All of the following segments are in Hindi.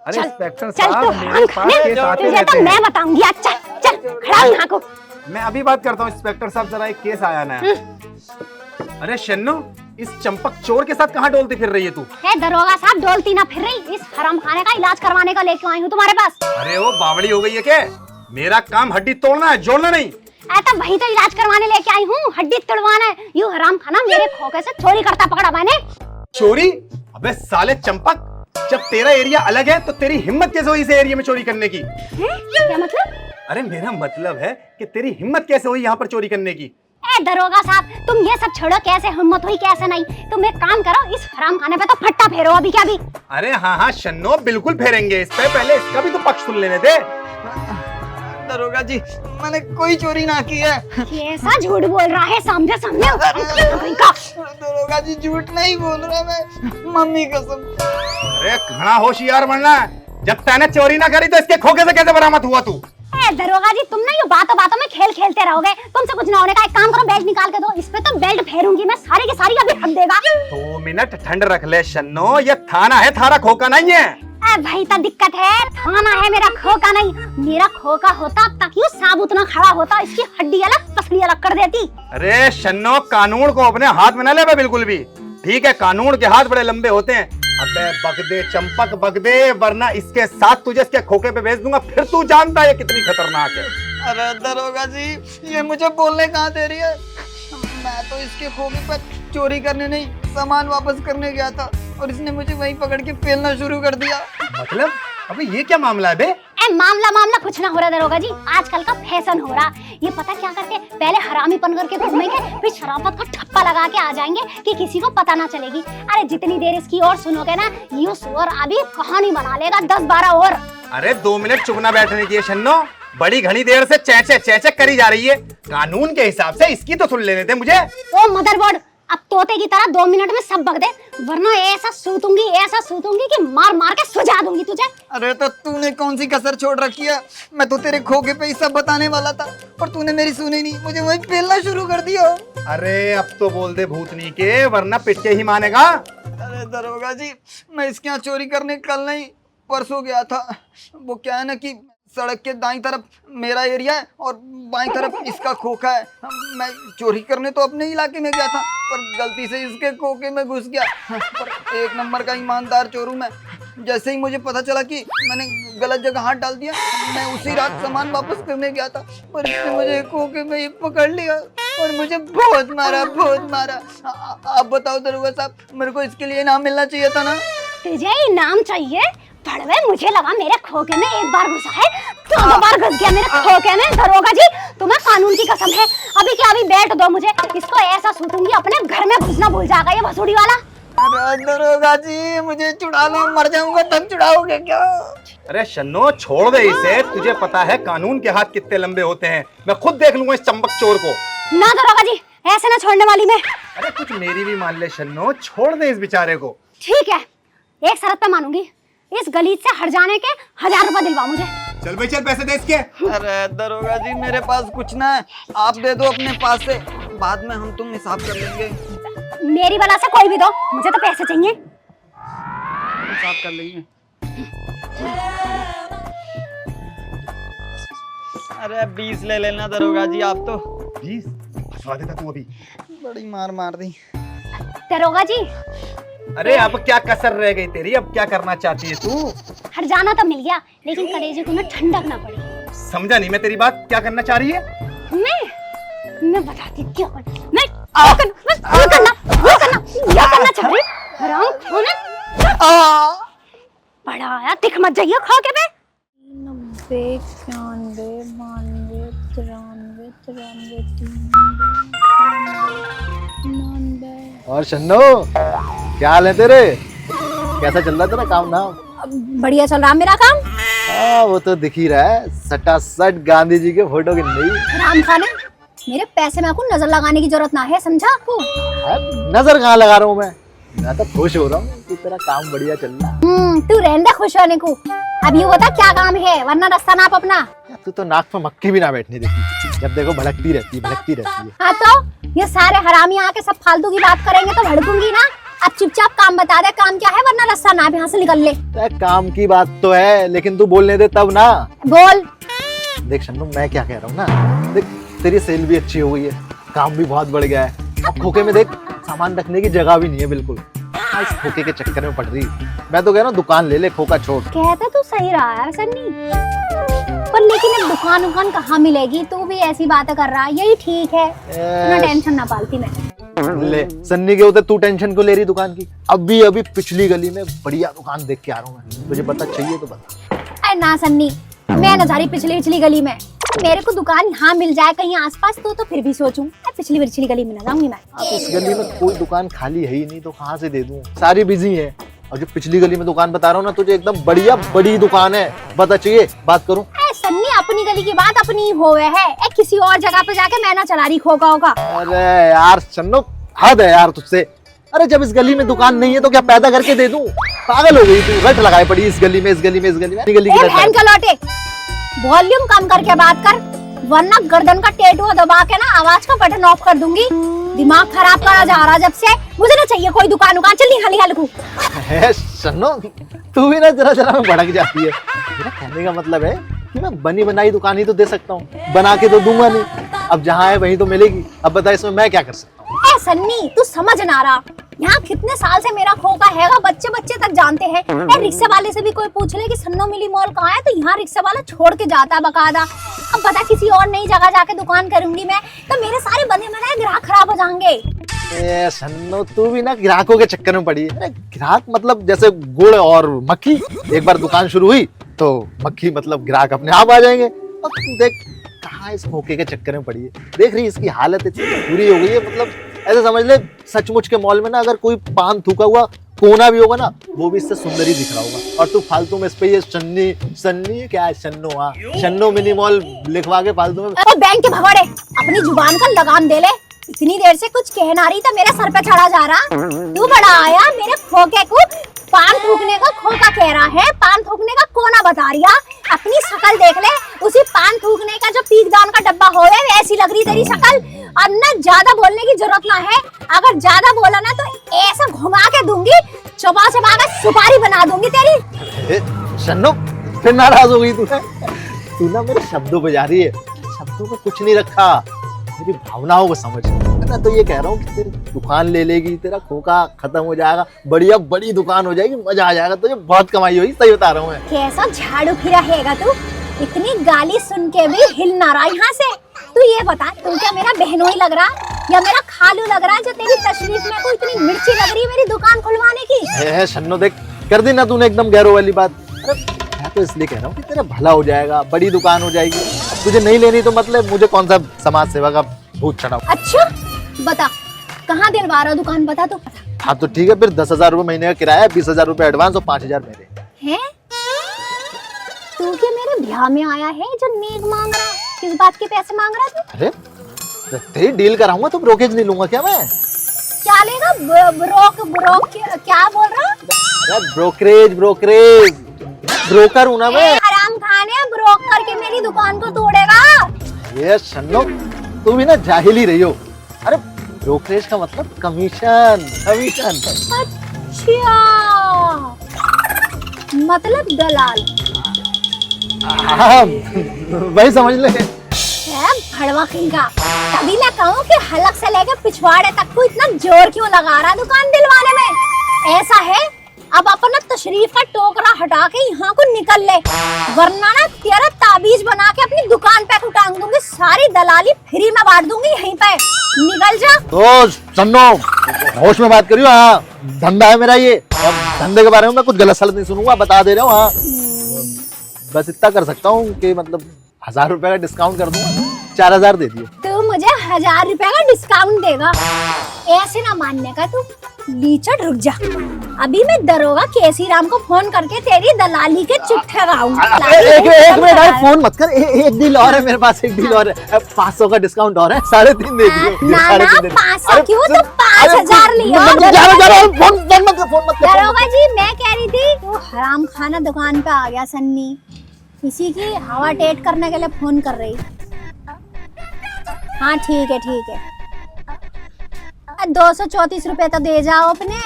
अरे इंस्पेक्टर चल साहब तू मेरे पास केस आते तुझे रहते तो हैं। मैं बताऊंगी। अच्छा चल खड़ा हो यहाँ को। मैं अभी बात करता हूँ इंस्पेक्टर साहब, जरा एक केस आया ना। अरे शन्नू, इस चंपक चोर के साथ कहाँ डोलती फिर रही है तू? दरोगा साहब, डोलती ना फिर रही, इस हराम खाने का इलाज करवाने का लेके आई हूँ तुम्हारे पास। अरे वो बावड़ी हो गई है क्या? मेरा काम हड्डी तोड़ना है, जोड़ना नहीं। ऐसा वही तो इलाज करवाने लेके आई हूँ, हड्डी तोड़वाना है। यू हराम खाना मेरे खोखे से चोरी करता पकड़ा मैंने। चोरी? अबे साले चंपक, जब तेरा एरिया अलग है तो तेरी हिम्मत कैसे हुई इस एरिया में चोरी करने की? क्या मतलब? अरे मेरा मतलब है कि तेरी हिम्मत कैसे हुई यहाँ पर चोरी करने की? दरोगा साहब, तुम ये सब छोड़ो, कैसे हिम्मत हुई कैसे नहीं। तुम एक काम करो, इस हराम खाने पे तो फट्टा फेरो अभी क्या भी। अरे हाँ शन्नो, बिल्कुल फेरेंगे। इस पे पहले इसका भी तो पक्ष सुन लेने दे। दरोगा जी, मैंने कोई चोरी ना की है। कैसा झूठ बोल रहा है, सामने सामने। दरोगा जी झूठ नहीं बोल रहा मैं, मम्मी कसम। अरे घना होशियार बनना है। जब तैने चोरी ना करी तो इसके खोखे से कैसे बरामद हुआ तू? दरोगा जी, तुम ना ये बातों बातों में खेल खेलते रहोगे, तुमसे कुछ ना होने का। एक काम करो, बेल्ट निकाल के दो, इस पे तो बेल्ट फेरूंगी मैं, सारी की सारी अभी हक देगा। 2 मिनट ठंड रख ले शन्नो, ये थाना है, थारा खोका नहीं है। भाई तो दिक्कत है, थाना है, मेरा खोका नहीं। मेरा खोका होता तक यूं साबुत ना खड़ा होता, इसकी हड्डी अलग तसली अलग कर देती। अरे शन्नो, कानून को अपने हाथ में न ले बे बिल्कुल भी। ठीक है, कानून के हाथ बड़े लंबे होते हैं। अबे बगदे चंपक बगदे, वरना इसके साथ तुझे इसके खोखे पे भेज दूंगा, फिर तू जानता है कितनी खतरनाक है। अरे दरोगा जी, ये मुझे बोलने कहाँ दे रही है। मैं तो इसके खोखे पर चोरी करने नहीं, सामान वापस करने गया था और इसने मुझे वहीं पकड़ के पेलना शुरू कर दिया। मतलब अबे ये क्या मामला है बे? मामला कुछ ना हो रहा दरोगा जी, आजकल का फैशन हो रहा। ये पता क्या करके, पहले हरामीपन करके घूमेंगे, फिर शराफत का ठप्पा लगा के आ जाएंगे कि किसी को पता ना चलेगी। अरे जितनी देर इसकी और सुनोगे ना, यू सुअर अभी कहानी बना लेगा 10-12 और। अरे 2 मिनट चुप ना बैठने की शन्नो, बड़ी घनी देर से चैचे करी जा रही है। कानून के हिसाब से इसकी तो सुन लेने दे मुझे। ओ मदरबोर्ड, अब तोते की तरह 2 मिनट में सब बक दे, वरना ऐसा सूतूंगी कि मार मार के सुझा दूंगी तुझे। अरे तो तूने कौन सी कसर छोड़ रखी है? मैं तो तेरे खोखे पे ही सब बताने वाला था, पर तूने मेरी सुनी नहीं, मुझे वहीं पेलना शुरू कर दिया। अरे अब तो बोल दे भूतनी के, वरना पिटके ही मानेगा। अरे दरोगा जी, मैं इसके यहाँ चोरी करने कल नहीं परसों गया था। वो क्या है ना कि सड़क के दाईं तरफ मेरा एरिया है और बाईं तरफ इसका खोखा है। मैं चोरी करने तो अपने इलाके में गया था, पर गलती से इसके खोखे में घुस गया। पर 1 नंबर का ईमानदार चोर हूँ मैं। जैसे ही मुझे पता चला कि मैंने गलत जगह हाथ डाल दिया, मैं उसी रात सामान वापस करने गया था, पर इसने मुझे खोखे में ही पकड़ लिया और मुझे बहुत मारा। आप बताओ दरोगा साहब, मेरे को इसके लिए इनाम मिलना चाहिए था ना? तुझे इनाम चाहिए? पड़वे, मुझे लगा मेरे खोखे में एक बार घुसा है, 2 बार घुस गया मेरे खोखे में। दरोगा जी, तुम्हें कानून की कसम है, अभी क्या अभी बैठ दो मुझे, इसको ऐसा सूतूंगी अपने घर में घुसना भूल जाएगा ये भसुड़ी वाला। अरे दरोगा जी, मुझे छुड़ा लो, मर जाऊंगा तब छुड़ाओगे क्या? अरे शन्नो छोड़ दे इसे, तुझे पता है कानून के हाथ कितने लंबे होते हैं। मैं खुद देख लूंगा इस चंपक चोर को। ना दरोगा जी, ऐसे ना छोड़ने वाली मैं। अरे कुछ मेरी भी मान ले शन्नो, छोड़ दे इस बेचारे को। ठीक है, एक शर्त पे मानूंगी, इस गलीज से हट जाने के 1000 रुपए दिलवा मुझे। चल भाई चल, पैसे दे इसके। अरे दरोगा जी, मेरे पास कुछ ना है, आप दे दो अपने पास से, बाद में हम तुम हिसाब कर लेंगे। मेरी बला से कोई भी दो, मुझे तो पैसे चाहिए। हिसाब कर लेंगे। अरे 20 ले लेना दरोगा जी आप तो। 20 फंसा देता तू अभी। बड़ी मार दी। दरोगा जी, अरे अब क्या कसर रह गई तेरी? अब क्या करना चाहती है तू? हट जाना तो मिल गया, लेकिन कलेजे को ना ठंडक ना पड़ी। समझा नहीं मैं तेरी बात, क्या करना चाह रही है? मैं बताती क्यों करना चाह रही। हराम खोने बड़ा आया, दिख मत जाइए खोके पे। 90 91 92 93 93 और शन्नो, क्या हाल है तेरे? कैसा चल रहा है तेरा काम ना? बढ़िया चल रहा मेरा काम। हाँ वो तो दिख ही रहा है, सटासट गांधी जी के फोटो की नहीं। राम खाने, मेरे पैसे में आपको नजर लगाने की जरूरत ना है, समझा आपको? नजर कहाँ लगा रहा हूँ मैं तो खुश हो रहा हूँ कि तेरा काम बढ़िया चल रहा है। तू रहने दे खुश होने को। अब ये बता क्या काम है, वरना रास्ता नाप अपना। तू तो नाक पे मक्खी भी ना बैठने देती, जब देखो भड़कती रहती है। हाँ तो ये सारे हरामी आके सब फालतू की बात करेंगे तो भड़कूंगी ना। अब चुपचाप काम बता दे, काम क्या है, वरना रास्ता ना यहाँ से निकल ले। काम की बात तो है, लेकिन तू बोलने दे तब ना। बोल। देख शन्नू, मैं क्या कह रहा हूँ ना, देख तेरी सेल भी अच्छी हो गई है, काम भी बहुत बढ़ गया है। अब खोखे में देख सामान रखने की जगह भी नहीं है बिल्कुल। इस खोखे के चक्कर में पड़ रही। मैं तो कह रहा हूँ दुकान ले ले, खोखा छोड़। कहता तो सही रहा है सन्नी, पर लेकिन अब दुकान कहाँ मिलेगी? तू भी ऐसी बातें कर रहा है, यही ठीक है, इतना टेंशन ना पालती मैं। ले सन्नी के होते तू टेंशन क्यों ले रही दुकान की? अभी पिछली गली में बढ़िया दुकान देख के आ रहा हूँ मैं, तुझे पता चाहिए तो बता। अरे ना सन्नी, मैं न जा रही पिछली गली में। मेरे को दुकान यहाँ मिल जाए कहीं आसपास तो फिर भी सोचूं, पिछली गली में न जाऊंगी मैं। अब इस गली में कोई दुकान खाली है ही नहीं, तो कहाँ से दे दूं? सारी बिजी है। और जो पिछली गली में दुकान बता रहा हूँ ना तुझे, एकदम बढ़िया बड़ी दुकान है। बता चाहिए बात करूं? सन्नी, अपनी गली की बात अपनी होवे है, किसी और जगह पे जाके मैं ना चला रही खोखा होगा। अरे यार चन्नो, हद है यार तुझसे। अरे जब इस गली में दुकान नहीं है तो क्या पैदा करके दे दूं? पागल हो गई तू, रट लगाए पड़ी इस गली में, इस गली में, इस गली में, गली की बहन का लौटे, वॉल्यूम कम करके बात कर, वरना गर्दन का टेटू दबा के ना आवाज का बटन ऑफ कर दूंगी। दिमाग खराब करा जा रहा जब से। मुझे ना चाहिए कोई दुकान चल निकाल को। सुनो, तू भी ना जरा में भड़क जाती है। मेरा कहने का मतलब है कि मैं बनी बनाई दुकान ही तो दे सकता हूँ, बना के तो दूंगा नहीं। अब जहाँ है वहीं तो मिलेगी। अब बता इसमें मैं क्या कर सकता हूँ? सन्नी, तू समझ ना रहा, यहाँ कितने साल से मेरा खोखा हैगा, बच्चे तक जानते हैं। रिक्शे वाले से भी कोई पूछ ले कि सन्नो मिली मॉल कहाँ है, तो यहाँ रिक्शे वाला छोड़ के जाता है बकायदा। अब बता किसी और नई जगह जाके दुकान करूंगी मैं, तो मेरे सारे बने बनाए ग्राहक खराब हो जाएंगे। सन्नो, तू भी ना ग्राहकों के चक्कर में पड़ी है। ग्राहक मतलब जैसे गुड़ और मक्खी, एक बार दुकान शुरू हुई तो मक्खी मतलब ग्राहक अपने आप आ जाएंगे। अब तू देख कहाँ इस खोखे के चक्कर में पड़ी है। देख रही इसकी हालत इतनी बुरी हो गई है, मतलब ऐसे समझ ले सचमुच के मॉल में ना अगर कोई पान थूका हुआ कोना भी होगा ना, वो भी इससे सुंदर ही दिख रहा होगा। और तू फालतू में इस पे ये सन्नी क्या है, शन्नो मिनी मॉल लिखवा के फालतू में। बैंक के भगोड़े, अपनी जुबान का लगाम दे ले। इतनी देर से कुछ कहना रही था, मेरे सर पे चढ़ा जा रहा। तू बड़ा आया, मेरे खोखे को पान थूकने का खोखा कह रहा है, पान थूकने का कोना बता रही है। अपनी शकल देख ले, उसी पान थूकने का जो पीकदान का डब्बा हो वैसी लग रही तेरी शकल। अब ना ज्यादा बोलने की जरूरत ना है, अगर ज्यादा बोला ना तो ऐसा घुमा के दूंगी, चबा के सुपारी बना दूंगी तेरी। शन्नो, फिर नाराज हो गई तू ना मेरे शब्दों पे जा रही है। शब्दों पे कुछ नहीं रखा, मेरी भावनाओं को समझ। मैं तो ये कह रहा हूँ कि तेरी दुकान ले लेगी, तेरा खोखा खत्म हो जाएगा, बढ़िया बड़ी दुकान हो जाएगी, मजा आ जाएगा, तुझे बहुत कमाई होगी। सही बता रहा हूँ मैं। कैसा झाड़ू फिरा हैगा तू, इतनी गाली सुन के भी हिल ना रहा यहाँ से। तू ये बता, तू क्या मेरा बहनोई लग रहा या मेरा खालू लग रहा, जो तेरी तशरीफ में को इतनी मिर्ची लग रही है मेरी दुकान खुलवाने की? शन्नो देख, कर दी ना तूने एकदम गैरों वाली बात। अरे मैं तो इसलिए कह रहा हूँ कि तेरा भला हो जाएगा, बड़ी दुकान हो जाएगी। तुझे नहीं लेनी तो मतलब मुझे कौन सा समाज सेवा का भूत चढ़ा। अच्छा बता, कहाँ दिलवा रहा दुकान, बता तो। हाँ तो ठीक है, फिर 10,000 रुपए महीने का किराया, 20,000 रुपए एडवांस और 5,000 मेरे। हैं? तू क्या मेरे ब्याह में आया है जो नेक मांग रहा? किस बात के पैसे मांग रहा तू? अरे तेरी डील कराऊंगा तो ब्रोकेज नहीं लूंगा क्या मैं? क्या लेगा? ब्रोक क्या बोल रहा? अरे ब्रोकरेज ब्रोकर हूँ ना मैं। हराम खाने, ब्रोक करके मेरी दुकान को तोड़ेगा। ये शन्नो, तू भी ना जाहिल ही रही हो। अरे ब्रोकरेज का मतलब कमीशन। अच्छा, मतलब दलाल। हाँ, वही समझ ले। भड़वा खिंगा, तभी मैं कहूँ कि हलक से लेकर पिछवाड़े तक को इतना जोर क्यों लगा रहा दुकान दिलवाने में? ऐसा है, अब अपना तशरीफ का टोकरा हटा के यहाँ को निकल ले, वरना ना तेरा ताबीज बना के अपनी दुकान पे उटांग दूंगी, सारी दलाली फ्री में बांट दूंगी यहीं पे। निकल जा। तो सुनो, होश में बात करियो। हाँ, धंधा है मेरा ये, अब धंधे के बारे में मैं कुछ गलत सलत नहीं सुनूंगा, बता दे रहा हूँ। हाँ, बस इतना कर सकता हूँ कि मतलब 1,000 रुपए का डिस्काउंट कर दूंगा, 4,000 दे दिए। तो मुझे 1,000 रुपए का डिस्काउंट देगा? ऐसे ना मानने का तू, लीचड़ रुक जा। अभी मैं दरोगा केसी राम को फोन करके तेरी दलाली के चिट्ठे लाऊंगा। एक मिनट, फोन मत कर। एक डील और है मेरे पास, एक डील और है। 500 का डिस्काउंट और है, 3.5 दे दियो। ना 500 क्यों, तो 5,000 लिया। दरोगा जी, मैं कह रही थी वो हराम खाना दुकान पे आ गया सन्नी, इसी की हवा टेट करने के लिए फोन कर रही। हाँ ठीक है, 234 रुपए तो दे जाओ अपने।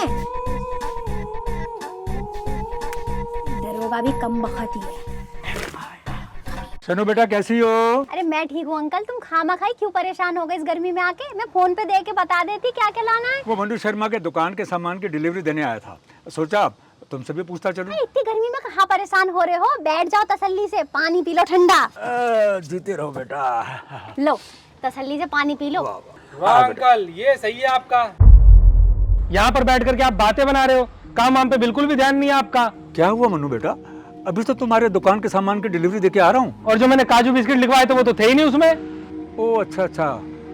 दरोगा भी कम बखत ही है। सनु बेटा कैसी हो? अरे मैं ठीक हूँ अंकल, तुम खामा खाई क्यों परेशान हो गए इस गर्मी में आके? मैं फोन पे दे के बता देती क्या क्या लाना है। वो मंडू शर्मा के दुकान के सामान की डिलीवरी देने आया था, सोचा तुमसे भी पूछता चलूं। इतनी गर्मी में कहाँ परेशान हो रहे हो? बैठ जाओ तसल्ली से, पानी पी लो ठंडा। जीते रहो बेटा। लो तसल्ली से पानी पी लो। वाह अंकल, ये सही है आपका। यहाँ पर बैठ करके आप बातें बना रहे हो, काम वाम पे बिल्कुल भी ध्यान नहीं है आपका। क्या हुआ मनु बेटा? अभी तो तुम्हारे दुकान के सामान की डिलीवरी देके आ रहा हूँ। और जो मैंने काजू बिस्किट लिखवाए थे वो तो थे ही नहीं उसमें। ओ अच्छा अच्छा,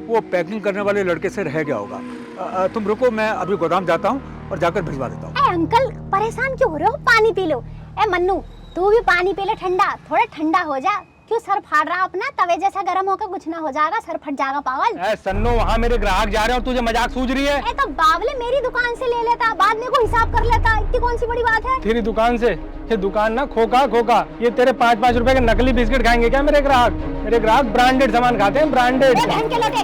वो पैकिंग करने वाले लड़के से रह गया होगा। तुम रुको, मैं अभी गोदाम जाता हूँ और जाकर भिजवा देता हूँ। ए अंकल परेशान क्यों हो रहे हो? पानी पी लो। ए मन्नू तू भी पानी पी ले ठंडा, थोड़ा ठंडा हो जा। क्यों सर फाड़ रहा अपना? तवे जैसा गर्म होकर कुछ ना हो जाएगा, सर फट जाएगा पागल। ए सन्नो, वहाँ मेरे ग्राहक जा रहे हैं और तुझे मजाक सूझ रही है। ए तो बावले मेरी दुकान से ले लेता, बाद में को हिसाब कर लेता, इतनी कौन सी बड़ी बात है। तेरी दुकान से? ये दुकान ना खोखा खोखा, ये तेरे 5-5 रुपए के नकली बिस्किट खाएंगे क्या मेरे ग्राहक? मेरे ग्राहक ब्रांडेड सामान खाते हैं, ब्रांडेड। ए बहन के लोटे,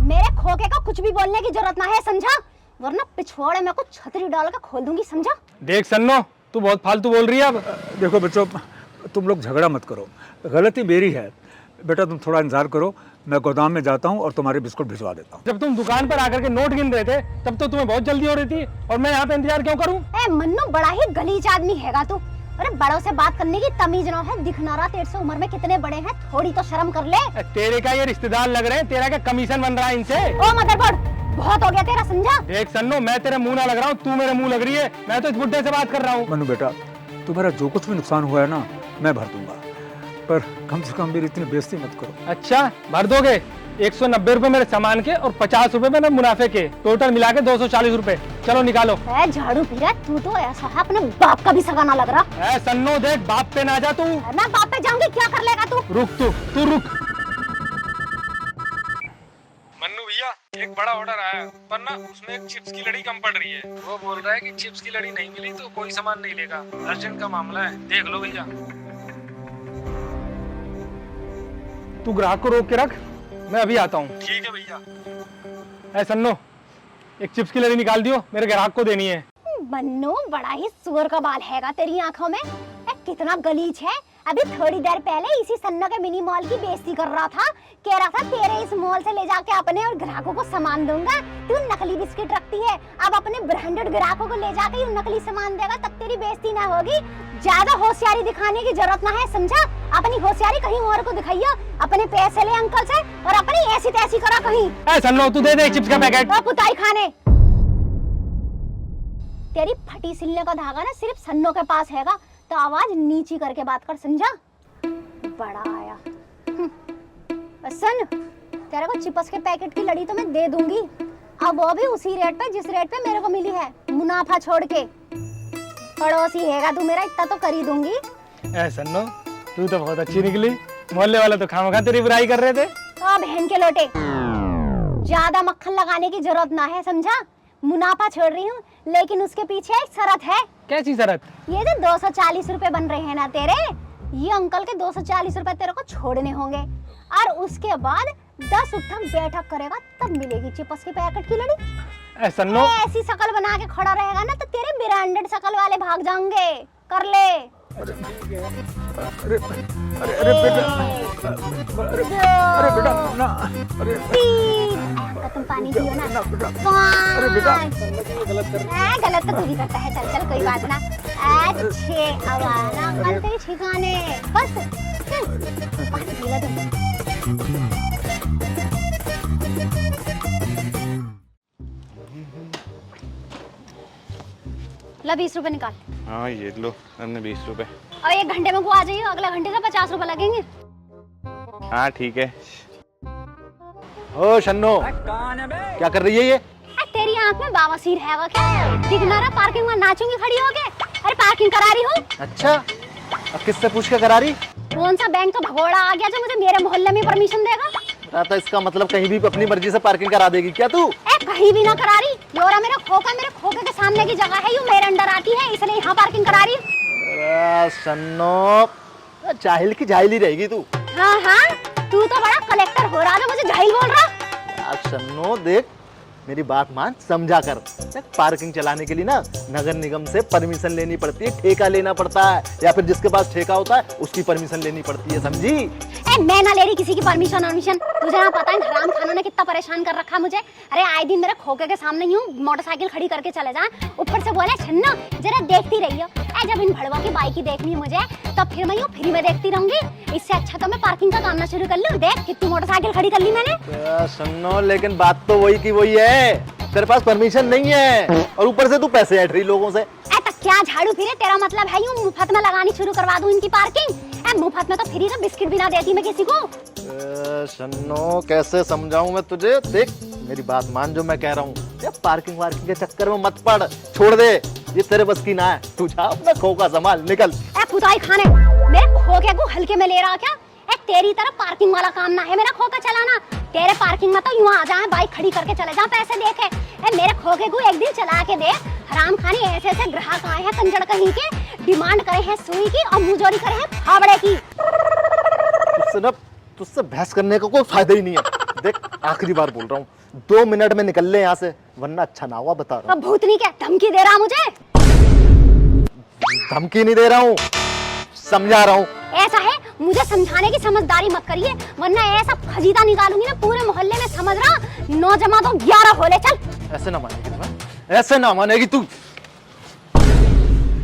मेरे खोखे का कुछ भी बोलने की जरूरत ना है, समझा? वरना पिछवाड़े में कुछ छतरी डाल के खोल दूंगी, समझा? देख सन्नो, तू बहुत फालतू बोल रही है अब। देखो बच्चों, तुम लोग झगड़ा मत करो, गलती मेरी है। बेटा तुम थोड़ा इंतजार करो, मैं गोदाम में जाता हूँ और तुम्हारे बिस्कुट भिजवा देता हूँ। जब तुम दुकान पर आकर के नोट गिन रहे थे तब तो तुम्हें बहुत जल्दी हो रही थी, और मैं यहाँ पे इंतजार क्यों करूँ? ए मन्नू बड़ा ही गलीज आदमी हैगा तू। अरे बड़ों से बात करने की तमीज ना है, दिखना रहा तेरे से उम्र में कितने बड़े हैं, थोड़ी तो शर्म कर ले। तेरे क्या ये रिश्तेदार लग रहे हैं? तेरा क्या कमीशन बन रहा है इनसे? ओ मदरबोर्ड, बहुत हो गया तेरा, समझा? देख सन्नो, मैं तेरे मुंह ना लग रहा हूँ, तू मेरे मुंह लग रही है। मैं तो इस बुड्ढे से बात कर रहा हूँ। मनु बेटा, तुम्हारा जो कुछ भी नुकसान हुआ है ना, मैं भर दूंगा, पर कम से कम मेरी इतनी बेइज्जती मत करो। अच्छा भर दोगे? 190 रुपए मेरे सामान के और 50 रुपए मेरे मुनाफे के, टोटल मिला के 240 रुपए। चलो निकालो। ए झाड़ू पी रहा, तू तो ऐसा है अपने बाप का भी सगा ना लग रहा। ए सन्नो देख, बाप पे ना जा तू। मैं बाप पे जाऊंगी, क्या कर लेगा तू? रुक तू रुक। मन्नू भैया, एक बड़ा ऑर्डर आया, पर ना उसमें एक चिप्स की लड़ी कम पड़ रही है। वो बोल रहा है कि चिप्स की लड़ी नहीं मिली तो कोई सामान नहीं लेगा। अर्जेंट का मामला है, देख लो भैया। तू ग्राहक को रोक के रख, मैं अभी आता हूँ। ठीक है भैया। ए सन्नो, एक चिप्स की लड़ी निकाल दियो, मेरे ग्राहक को देनी है। बन्नू बड़ा ही सुअर का बाल हैगा तेरी आंखों में। कितना गलीज है। अभी थोड़ी देर पहले इसी सन्नो के मिनी मॉल की बेइज्जती कर रहा था, कह रहा था तेरे इस मॉल से ले जाके अपने और ग्राहकों को सामान दूंगा। तू नकली बिस्किट रखती है, अब अपने ब्रांडेड ग्राहकों को ले जाके ये नकली सामान देगा, तब तेरी बेइज्जती ना होगी। ज्यादा होशियारी दिखाने की जरूरत ना है, समझा? अपनी होशियारी कहीं और को दिखाइयो, अपने पैसे ले अंकल से और अपनी ऐसी तैसी करा कहीं। ए सन्नो, तू दे दे चिप्स का पैकेट। तो पुताई खाने। तेरी फटी सिलने का धागा ना सिर्फ सन्नो के पास हैगा, तो आवाज नीची करके बात कर, समझा? बड़ा आया। सन, तेरे को चिप्स के पैकेट की लड़ी तो मैं दे दूंगी, अब वो भी उसी रेट पे जिस रेट पे मेरे को मिली है, मुनाफा छोड़ के। पड़ोसी हैगा तू मेरा, इतना तो कर ही दूंगी। ए सन्नो, तू तो बहुत अच्छी निकली, मोहल्ले वाले तो खामखा तेरी बुराई कर रहे थे। ओ बहन के लोटे, ज्यादा मक्खन लगाने की जरूरत ना है, समझा? मुनाफा छोड़ रही हूँ, लेकिन उसके पीछे एक शर्त है। कैसी शर्त? ये जो 240 रुपए बन रहे हैं ना तेरे, ये अंकल के 240 रुपए तेरे को छोड़ने होंगे, और उसके बाद 10 उठक बैठक करेगा तब मिलेगी चिप्स के पैकेट की लड़ी। ए सन्नो, ऐसी शकल बना के खड़ा रहेगा ना तो तेरे ब्रांडेड शकल वाले भाग जाएंगे। कर ले। अरे बेटा, अरे बेटा ना, अरे तुम पानी पियो ना। अरे बेटा, गलत तो तू भी करता है, चल चल कोई बात ना। अच्छे अब आना अंकल तेरे ठिकाने, बस चल पानी पी ले तुम। ला 20 रुपए निकाल। हाँ ये लो, हमने 20 रुपए। और 1 घंटे में को आ जाइए, अगले घंटे से 50 रुपए लगेंगे। हाँ ठीक है। ओ शन्नो, क्या कर रही है ये? तेरी आंख में बावासीर हैगा क्या? दिखना रहा पार्किंग में नाचूंगी खड़ी होके। अरे पार्किंग करा रही हूँ। अच्छा, अब किससे पूछ के करा रही? कौन सा बैंक का भगोड़ा आ गया जो मुझे मेरे मोहल्ले में परमिशन देगा? तो इसका मतलब कहीं भी अपनी मर्जी से पार्किंग करा देगी क्या तू? कहीं भी ना करा रही, योरा मेरे खोखे के सामने की जगह है, यू मेरे अंडर आती है, इसलिए यहाँ पार्किंग करा रही। सन्नो, जाहिल की जाहिल ही रहेगी तू। हाँ हाँ, तू तो बड़ा कलेक्टर हो रहा है, मुझे जाहिल बोल रहा। सन्नो देख, मेरी बात मान, समझा कर। देख, पार्किंग चलाने के लिए ना नगर निगम से परमिशन लेनी पड़ती है, ठेका लेना पड़ता है, या फिर जिसके पास ठेका होता है उसकी परमिशन लेनी पड़ती है, समझी? मैं ना ले रही किसी की परमिशन। तुझे ना पता है हराम खानों ने कितना परेशान कर रखा मुझे। अरे आए दिन मेरे खोखे के सामने यूं मोटरसाइकिल खड़ी करके चले जाए, ऊपर से बोले छन्नो जरा देखती रहियो। जब इन भड़वा की बाइक ही देखनी है मुझे तो फिर मैं यूं फ्री में देखती रहूंगी। इससे अच्छा तो मैं पार्किंग का काम ना शुरू कर लूं। देख कितनी मोटरसाइकिल खड़ी कर ली मैंने। सुनो, लेकिन बात तो वही की वही है, तेरे पास परमिशन नहीं है और ऊपर से तू पैसे ऐठ रही लोगों से। क्या झाड़ू फिरे, तेरा मतलब है यूं मुफ्त में लगानी शुरू करवा दूं इनकी पार्किंग? मुफ्त में तो फ्री का बिस्किट भी ना देती मैं किसी को। सन्नो, कैसे समझाऊं मैं तुझे? देख मेरी बात मान, जो मैं कह रहा हूँ, पार्किंग वार्किंग के चक्कर में मत पड़, छोड़ दे, ये तेरे बस की ना है। तू जा अपना खोखा संभाल, निकल। पुताई खाने मेरे खोखे को हल्के में ले रहा क्या? तेरी तरह पार्किंग वाला काम ना है मेरा खोखा चलाना। तेरे पार्किंग में तो यूं आ जाए, बाइक खड़ी करके चले जा, पैसे देखे। मेरे खोखे को एक दिन चला के दे। हराम खानी ऐसे ऐसे ग्राहक आए हैं कंजड़ कहीं के, डिमांड करे हैं सुई की और मुंहजोरी करे हैं फावड़े की। तुझसे बहस करने का कोई फायदा ही नहीं है। देख आखिरी बार बोल रहा हूँ, 2 मिनट में निकल ले यहाँ से, वरना अच्छा ना हुआ, बता रहा हूँ। भूतनी क्या धमकी दे रहा मुझे? धमकी नहीं दे रहा हूँ, समझा रहा हूँ। ऐसा है, मुझे समझाने की समझदारी मत करिए, वरना ऐसा खजीदा निकालूंगी ना पूरे मोहल्ले में, समझ रहा? 9 जमा तो 11 होले। चल। ऐसे ना मानेगी तू, ऐसे ना मानेगी तू।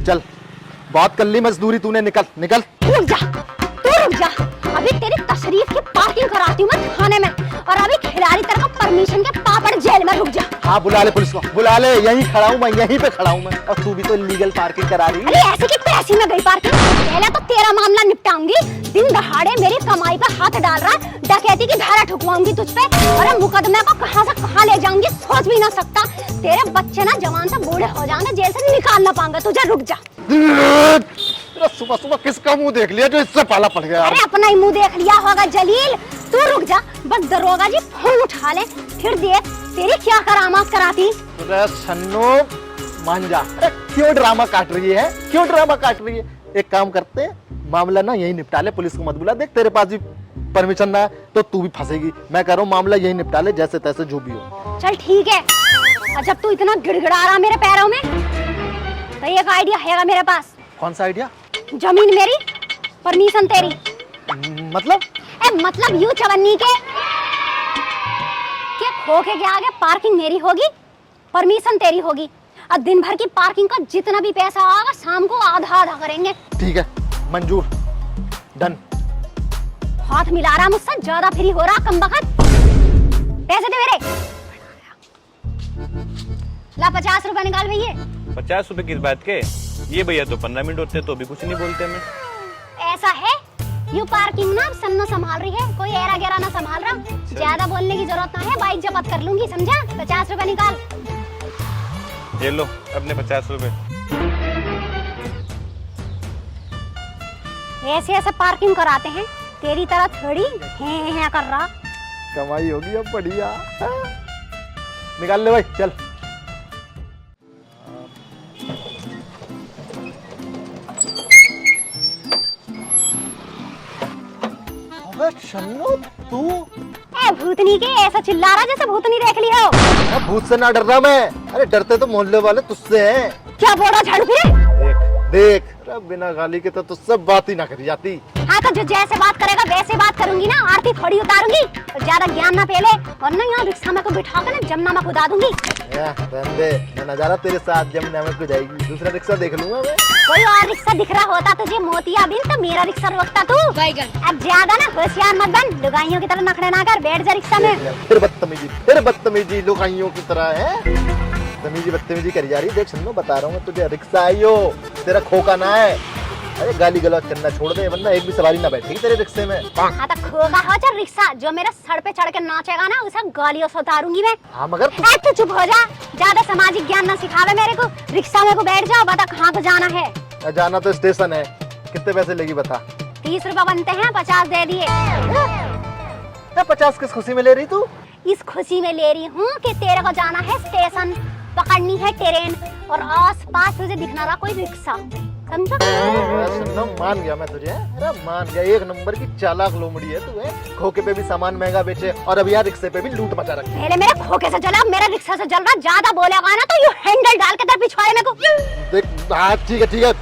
चल, बात कर ली मजदूरी तूने, निकल निकल। रुक जा, तू रुक जा, अभी तेरी तशरीफ की पार्किंग कराती हूँ मैं थाने में, और अभी खिलाड़ी तेरे को परमिशन के पापड़ जेल में। रुक जा। हाँ बुला ले पुलिस को, बुला ले, यहीं खड़ा हूँ मैं, यहीं पे खड़ा हूँ मैं। और तू भी तो इलीगल पार्किंग करा रही है। अरे ऐसे की पैसे में गई पार्किंग, पहले तो तेरा मामला निपटाऊंगी। दिन दहाड़े मेरी कमाई पे हाथ डाल रहा है, डकैती की धारा ठुकवाऊंगी तुझ पे, और मुकदमे को कहां से कहां ले जाऊंगी सोच भी ना सकता। तेरे बच्चे ना जवान से बूढ़े हो जाएंगे, जेल से निकाल ना पाएंगे तुझे। रुक जा। सुबह सुबह किसका मुंह देख लिया जो इससे पाला पड़ गया? अरे अपना ही मुंह देख लिया होगा जलील। तू रुक जा, बस दरोगा जी फोन उठा ले, फिर देख तेरी क्या करामात कराती। सन्नो मान जा। अरे क्यों ड्रामा काट रही है, क्यों ड्रामा काट रही है? एक काम करते हैं, मामला ना यही निपटा ले, पुलिस को मत बुला। देख तेरे पास भी परमिशन ना है तो तू भी फंसेगी। मैं कह रहा हूँ मामला यही निपटा ले, जैसे तैसे जो भी हो। चल ठीक है। जब तू इतना गिड़गिड़ा रहा मेरे पैरों में, तो एक आइडिया है मेरे पास। कौन सा आइडिया? जमीन मेरी, परमिशन तेरी। मतलब यूं चवन्नी के खोखे के आगे पार्किंग मेरी होगी, परमिशन तेरी होगी, और दिन भर की पार्किंग का जितना भी पैसा आएगा शाम को आधा आधा करेंगे। ठीक है, मंजूर, डन। हाथ मिला रहा मुझसे, ज्यादा फ्री हो रहा कम बखत। पैसे दे मेरे। ला 50 रुपए निकाल भैया। 50 रुपए किस बात के? ये भैया तो 15 मिनट होते तो भी कुछ नहीं बोलते मैं। ऐसा है, यू पार्किंग ना सन्नो संभाल रही है, कोई एरा गेरा ना संभाल रहा। ज्यादा बोलने की जरूरत ना है, बाइक जब्त कर लूंगी, समझा? 50 रुपए निकाल। ये लो अपने 50 रुपए। ऐसे ऐसे पार्किंग कराते हैं, तेरी तरह थोड़ी है कर रहा। कमाई होगी अब बढ़िया। निकाल ले भाई, चल। तू भूतनी के ऐसा चिल्ला रहा जैसे भूतनी देख ली हो। भूत से ना डर रहा मैं, अरे डरते तो मोहल्ले वाले तुझसे हैं। क्या बोल रहा झाड़ू फिरे? देख अरे बिना गाली के तो तुझसे बात ही ना करी जाती। हाँ तो जो जैसे बात करेगा वैसे बात करूंगी ना, आरती थोड़ी उतारूंगी। तो ज्यादा ज्ञान ना पेले, वरना यहाँ रिक्शा में को बिठा कर ना जमुना में कुदा दूंगी। मैं नजारा तेरे साथ जमुना में कुदाएगी, दूसरा रिक्शा देख लूंगा मैं। कोई और रिक्शा दिख रहा होता तुझे मोतिया बिन तो मेरा रिक्शा रोकता तू। अब ज्यादा ना होशियार मत बन, लुगाइयों की तरह नखरे ना कर, बैठ जा रिक्शा में। फिर बदतमीजी लुगाइयों की तरह है। तमीजी बदतमीजी करी जा रही। देख सुनो, बता रहा हूँ मैं तुझे, रिक्शा आई हो, तेरा खोका ना है। अरे गाली गलौज करना छोड़ दे, वरना एक भी सवारी ना बैठेगी तेरे रिक्शे में। हाँ तो खोगा हो चल रिक्शा, जो मेरे सर पे चढ़ के नाचेगा ना उसे गालियों से उतारूंगी मैं। हाँ मगर तू चुप हो जा, ज्यादा सामाजिक ज्ञान ना सिखावे मेरे को। रिक्शा में को बैठ जाओ, बता कहाँ को जाना है। जाना तो स्टेशन है। कितने पैसे लेगी बता? 30 रुपए बनते हैं, 50 दे दिए। 50 किस खुशी में ले रही तू? इस खुशी में ले रही हूँ कि तेरे को जाना है स्टेशन, पकड़नी है ट्रेन, और आस पास तुझे दिखना रहा कोई रिक्शा। समझा? सुनो, मान गया मैं तुझे। अरे मान गया, एक नंबर की चालाक लोमड़ी है तू। है खोके पे भी सामान महंगा बेचे और अब यार रिक्शे पे भी लूट मचा रखी। पहले मेरे खोके से जला, मेरा रिक्शा से जल रहा। ज्यादा बोलेगा ना तो यू हैंडल डाल के तेरे पिछवाड़े में को। देख हाँ ठीक है,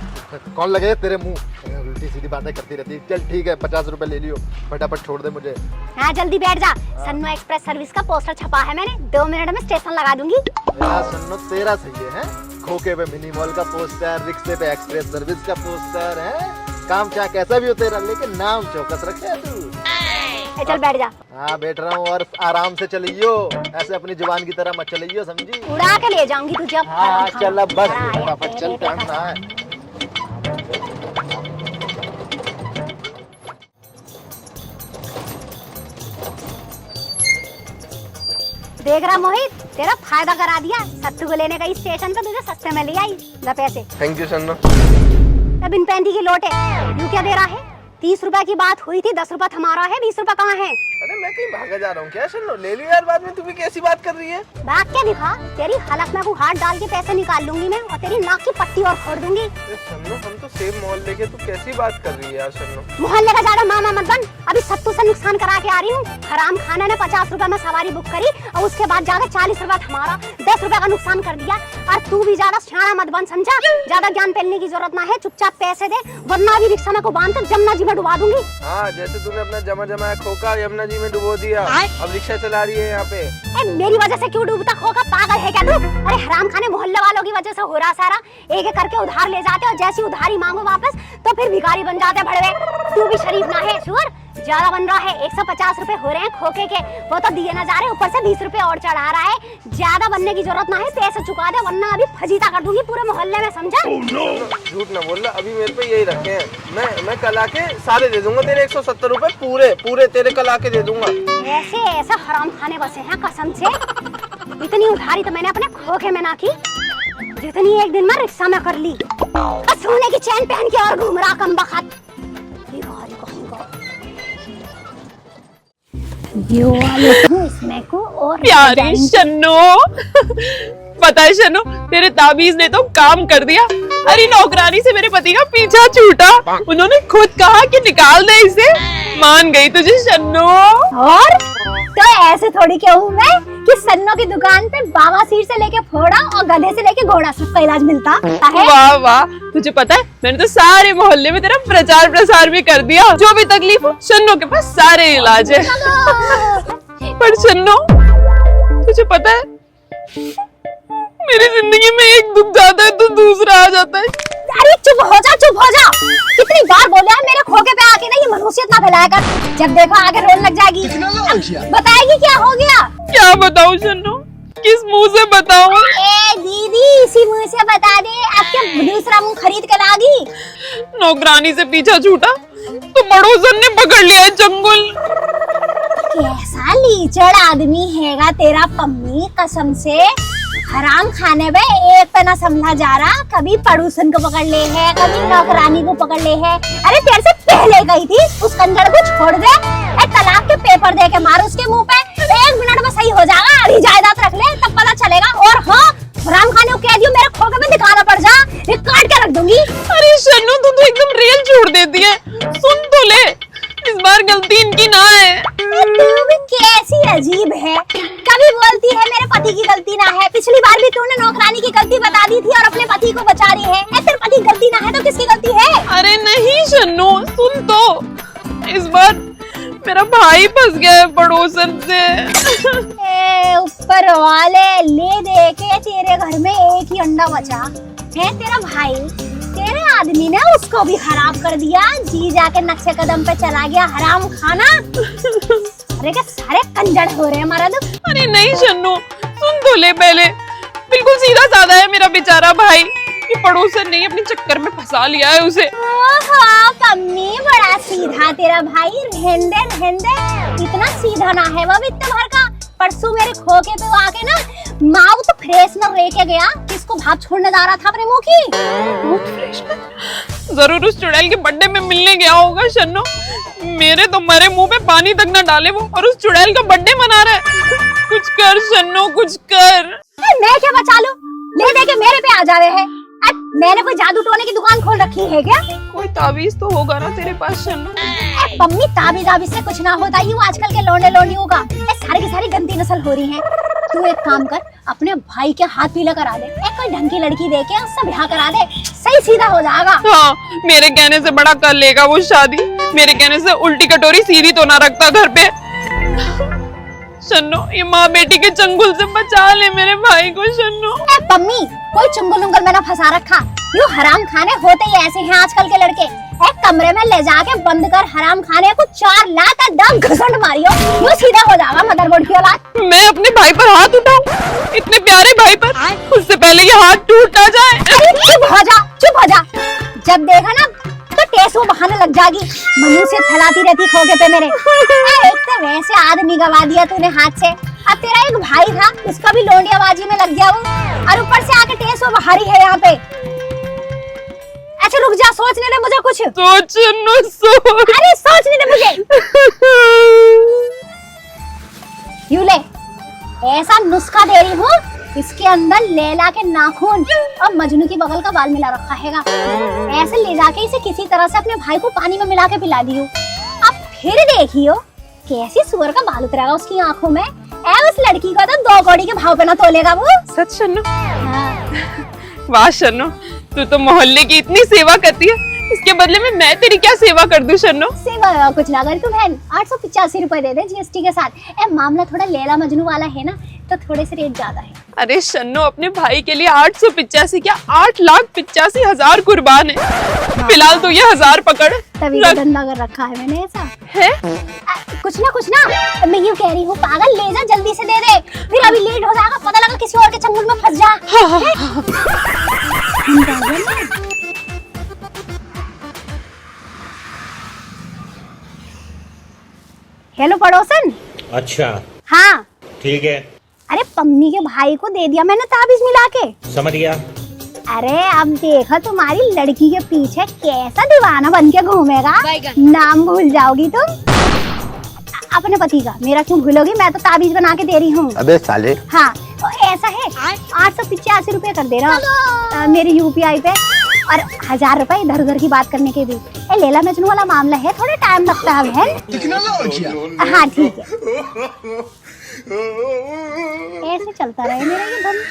कौन लगे तेरे मुंह, उल्टी सीधी बातें करती रहती। चल ठीक है, 50 रुपए ले लियो, फटाफट छोड़ दे मुझे। हाँ जल्दी बैठ जा। सन्नो एक्सप्रेस सर्विस का पोस्टर छपा है मैंने, 2 मिनट में स्टेशन लगा दूंगी। सुनो तेरा सही है, खोके पे मिनी मॉल का पोस्टर, रिक्शे पे एक्सप्रेस सर्विस का पोस्टर है। काम चाहे कैसा भी हो तेरा, लेकिन नाम चौकस रखे है तू। चल बैठ जा। हाँ बैठ रहा हूँ, और आराम से चलियो, ऐसे अपनी जुबान की तरह मत चलियो, समझी? उड़ा के ले जाऊंगी तुझे। हाँ चल अब बस, फटाफट चल, टाइम ना है। देख रहा मोहित, तेरा फायदा करा दिया। सत्तू को लेने गई स्टेशन पे, तुझे सस्ते में ले आई। ला पैसे। Thank you Sanno. बिन पैंती की लोटे यू क्या दे रहा है? 30 रुपए की बात हुई थी, 10 रुपए हमारा है, 20 रुपए कहाँ है? अरे मैं कहीं भागा जा रहा हूँ क्या? सन्नो ले लियो यार, बाद में तू भी कैसी बात कर रही है? भाग के दिखा, तेरी हलक में को हाथ डाल के पैसे निकाल लूंगी मैं, और तेरी नाक की पट्टी और फोड़ दूंगी। सन्नो हम तो सेम मोहल्ले के, तू कैसी बात कर रही है यार सन्नो? मोहल्ले का ज्यादा मामा मत बन। अभी सत्तू से नुकसान करा के आ रही हूँ। हराम खाना ने 50 रुपए में सवारी बुक करी और उसके बाद जाकर 40 रुपए हमारा, 10 रुपए का नुकसान कर दिया। और तू भी ज्यादा सियाना मत बन, समझा? ज्यादा ज्ञान फैलने की जरूरत ना है, चुपचाप पैसे दे, वरना अभी रिक्शा में को बांध कर जमुना जी में डुबा दूंगी। हाँ जैसे तूने अपना जमा जमाया खोका यमुना जी में डुबो दिया, अब रिक्शा चला रही है यहाँ पे। मेरी वजह से क्यों डूबता खोका? पागल है क्या तू? अरे हराम खाने मोहल्ले वालों की वजह से हो रहा सारा। एक एक करके उधार ले जाते और जैसी उधारी मांगो वापस तो फिर भिखारी बन जाते भड़वे। तू भी शरीफ ना है सुअर, ज्यादा बन रहा है। 150 रुपए हो रहे हैं खोखे के, वो तो दिए ना जा रहे, ऊपर से 20 रुपए और चढ़ा रहा है। ज्यादा बनने की जरूरत ना है, पैसे चुका दे वरना अभी फजीता कर दूंगी पूरे मोहल्ले में, समझा? झूठ ना बोल, अभी मेरे पे यही रखे हैं। मैं कल आके सारे दे दूंगा तेरे 170 रुपए, पूरे तेरे कल आके दे दूंगा। ऐसे हराम खाने बसे हैं कसम से। इतनी उधारी तो मैंने अपने खोखे में ना की जितनी एक दिन में रिक्शा में कर ली। सोने की चैन पहन के और घूम रहा कम बखत। इसमें को और प्यारी शन्नो, पता है शन्नो, तेरे ताबीज ने तो काम कर दिया। अरे नौकरानी से मेरे पति का पीछा छूटा, उन्होंने खुद कहा कि निकाल दे इसे। मान गई तुझे शन्नो। और तो ऐसे थोड़ी क्या हूँ मैं कि सन्नो की दुकान पे बाबा सीर से लेके फोड़ा और गधे से लेके घोड़ा सबका इलाज मिलता है। वाह वाह, तुझे पता है मैंने तो सारे मोहल्ले में तेरा प्रचार प्रसार भी कर दिया। जो भी तकलीफ हो शन्नो के पास सारे इलाज है। पर शन्नो तुझे पता है मेरी जिंदगी में एक दुख जाता है तो दूसरा आ जाता है। अरे चुप हो जा, चुप हो जा। कितनी बार बोला है मेरे खोखे पे आके ना ये मनुष्यत ना फैलाया कर, जब देखो आगे रोने लग जाएगी। बताएगी क्या हो गया? क्या बताऊं शन्नो, किस मुंह से बताऊं? ए दीदी इसी मुंह से बता दे, अब क्या दूसरा मुंह खरीद कर लागी? नौकरानी से पीछा छूटा तो पड़ोसन ने पकड़ लिया है चंगुल। कैसा लीचड़ आदमी हैगा तेरा पम्मी, कसम से। हराम खाने में एक पे ना समझा जा रहा, कभी पड़ोसन को पकड़ ले है, कभी नौकरानी को पकड़ ले है। अरे तेरे से पहले गई थी, उस कंजर को छोड़ दे। तलाक के पेपर दे के मार उसके मुंह पे, 1 मिनट में सही हो जाएगा। आधी जायदाद रख ले तब पता चलेगा। और हाँ, हराम खाने को कह दियो मेरे खोखे में दिखाना पड़ जा, ये काट के रख दूंगी। अरे शन्नू तू तो एकदम रेल छोड़ देती है, सुन तो ले, इस बार गलती इनकी ना है। तू भी कैसी अजीब है, कभी बोलती है मेरे पति की गलती ना है। पिछली बार भी तूने नौकरानी की गलती बता दी थी और अपने पति को बचा रही है। तेरे पति की गलती ना है तो किसकी गलती है? अरे नहीं शन्नू सुन तो, इस बार मेरा भाई फंस गया है पड़ोसन से। ऊपर वाले ले दे के तेरे घर में एक ही अंडा बचा है, तेरा भाई। तेरे आदमी ने उसको भी खराब कर दिया, जी जाके नक्शे कदम पे चला गया हराम खाना। अरे क्या सारे कंजर हो रहे हैं मर्द। अरे नहीं शन्नू सुन तो ले पहले, बिल्कुल सीधा साधा है मेरा बेचारा भाई, ये पड़ोसन नहीं अपने चक्कर में फंसा लिया है उसे। ओहो पम्मी, बड़ा सीधा तेरा भाई। रहने दे, इतना सीधा ना है वो वित्त भर का। परसों मेरे खोखे पे वो आके ना माउथ फ्रेशनर लेके गया, किसको भाप छोड़ने जा रहा था अपने मुंह की। जरूर उस चुड़ैल के बर्थडे में मिलने गया होगा शन्नू, मेरे तो मरे मुंह पे पानी तक ना डाले वो, और उस चुड़ैल का बर्थडे मना रहा है। कुछ कर शन्नू, कुछ कर। मैं क्या बचा लूं, ले दे के मेरे पे आ जावे है। मैंने कोई जादू टोने की दुकान खोल रखी है क्या? कोई ताबीज तो होगा ना तेरे पास शन्नू? मम्मी ताबीज से कुछ ना होता, यूं आजकल के लौंडे लौंडियों का सारी की सारी गंदी नस्ल हो रही है। तू एक काम कर, अपने भाई के हाथ पीला करा दे, एक कोई ढंग की लड़की देके उससे ब्याह करा दे, सही सीधा हो जाएगा। हाँ, मेरे कहने से बड़ा कर लेगा वो शादी, मेरे कहने से उल्टी कटोरी सीधी तो ना रखता घर पे। शन्नू, ये माँ बेटी के चंगुल से बचा ले मेरे भाई को शन्नू। मम्मी, कोई चुंगल उंगल में ना फंसा रखा, यूं हराम खाने होते ही ऐसे हैं आजकल के लड़के। एक कमरे में ले जाके बंद कर हराम खाने को 4 लाख दम घसंड मारियो, यूं सीधा हो जाएगा मदरबोर्ड की औलाद। मैं अपने भाई पर हाथ उठाऊं, इतने प्यारे भाई पर, उससे पहले ये हाथ टूट ना जाए। अरे चुप हो जा, जब देखा ना तो टेस वो बहाने लग जाएगी, मनु से फैलाती रहती खोके पे मेरे। एक तो वैसे आदमी गवा दिया तूने हाथ से, अब तेरा एक भाई था उसका भी लोंडियाबाजी में लग गया वो, और ऊपर से आके टेस वो बहारी है यहाँ पे। अच्छा रुक जा, सोचने दे मुझे कुछ। सोच। अरे सोचने दे मुझे। यूं ले, ऐसा नुस्खा दे रही हूँ, इसके अंदर लैला के नाखून और मजनू की बगल का बाल मिला रखा हैगा। ऐसे ले जाके इसे किसी तरह से अपने भाई को पानी में मिला के पिला दियो, अब फिर देखियो कैसी सुअर का बाल उतरेगा उसकी आंखों में। उस लड़की को तो 2 कौड़ी के भाव पे ना तोलेगा वो। सच शन्नू? हाँ। वाह शन्नू, तू तो मोहल्ले की इतनी सेवा करती है, इसके बदले में मैं तेरी क्या सेवा कर दूं शन्नू? सेवा कुछ ना कर तू बहन, 885 रुपए दे दे जीएसटी के साथ। मामला थोड़ा लैला मजनू वाला है ना, तो थोड़े से रेट ज्यादा है। अरे शन्नू, अपने भाई के लिए 885 क्या 8,85,000 कुर्बान है। फिलहाल तो ये 1000 पकड़, तभी तो धंधा कर रखा है मैंने ऐसा है। कुछ ना मैं यूँ कह रही हूँ, पागल ले जा जल्दी से दे दे, फिर अभी लेट हो जाएगा, पता लगा किसी और के चंगुल में फंस जा। हेलो पड़ोसन। अच्छा हाँ ठीक है। अरे पम्मी के भाई को दे दिया मैंने ताबीज मिला के। समझ गया। अरे अब देखो तुम्हारी लड़की के पीछे कैसा दीवाना बन के घूमेगा, नाम भूल जाओगी तुम अपने पति का। मेरा क्यों भूलोगी, मैं तो ताबीज बना के दे रही हूँ। अबे साले। हाँ तो ऐसा है, 885 रुपए कर दे रहा मेरे यूपीआई पे, और 1000 रुपए इधर उधर की बात करने के भी। लैला मजनू वाला मामला है, थोड़ा टाइम लगता है बहन। हाँ ठीक है, ऐसे चलता रहे मेरा ये धन।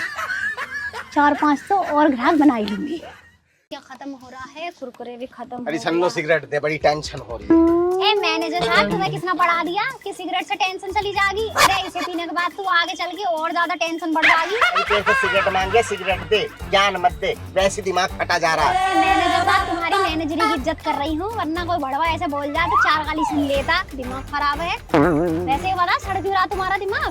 4-5 तो और ग्राहक बनाई लूंगी। क्या खत्म हो रहा है, कुरकुरे भी खत्म। अरे सन्नो सिगरेट दे, बड़ी टेंशन हो रही है। मैनेजर साहब, तुम्हें किसने पढ़ा दिया कि सिगरेट से टेंशन चली जाएगी? अरे इसे पीने के बाद तू आगे चल के और ज्यादा टेंशन बढ़ जाएगी। सिगरेट मांगे, सिगरेट दे, ज्ञान मत दे, वैसे दिमाग फटा जा रहा है। मैनेजर साहब, तुम्हारी मैनेजरी की इज्जत कर रही हूँ, वरना कोई बड़वा ऐसे बोल जाए तो 4 गाली सुन लेता। दिमाग खराब है वैसे, बता सड़ क्यों रहा तुम्हारा दिमाग?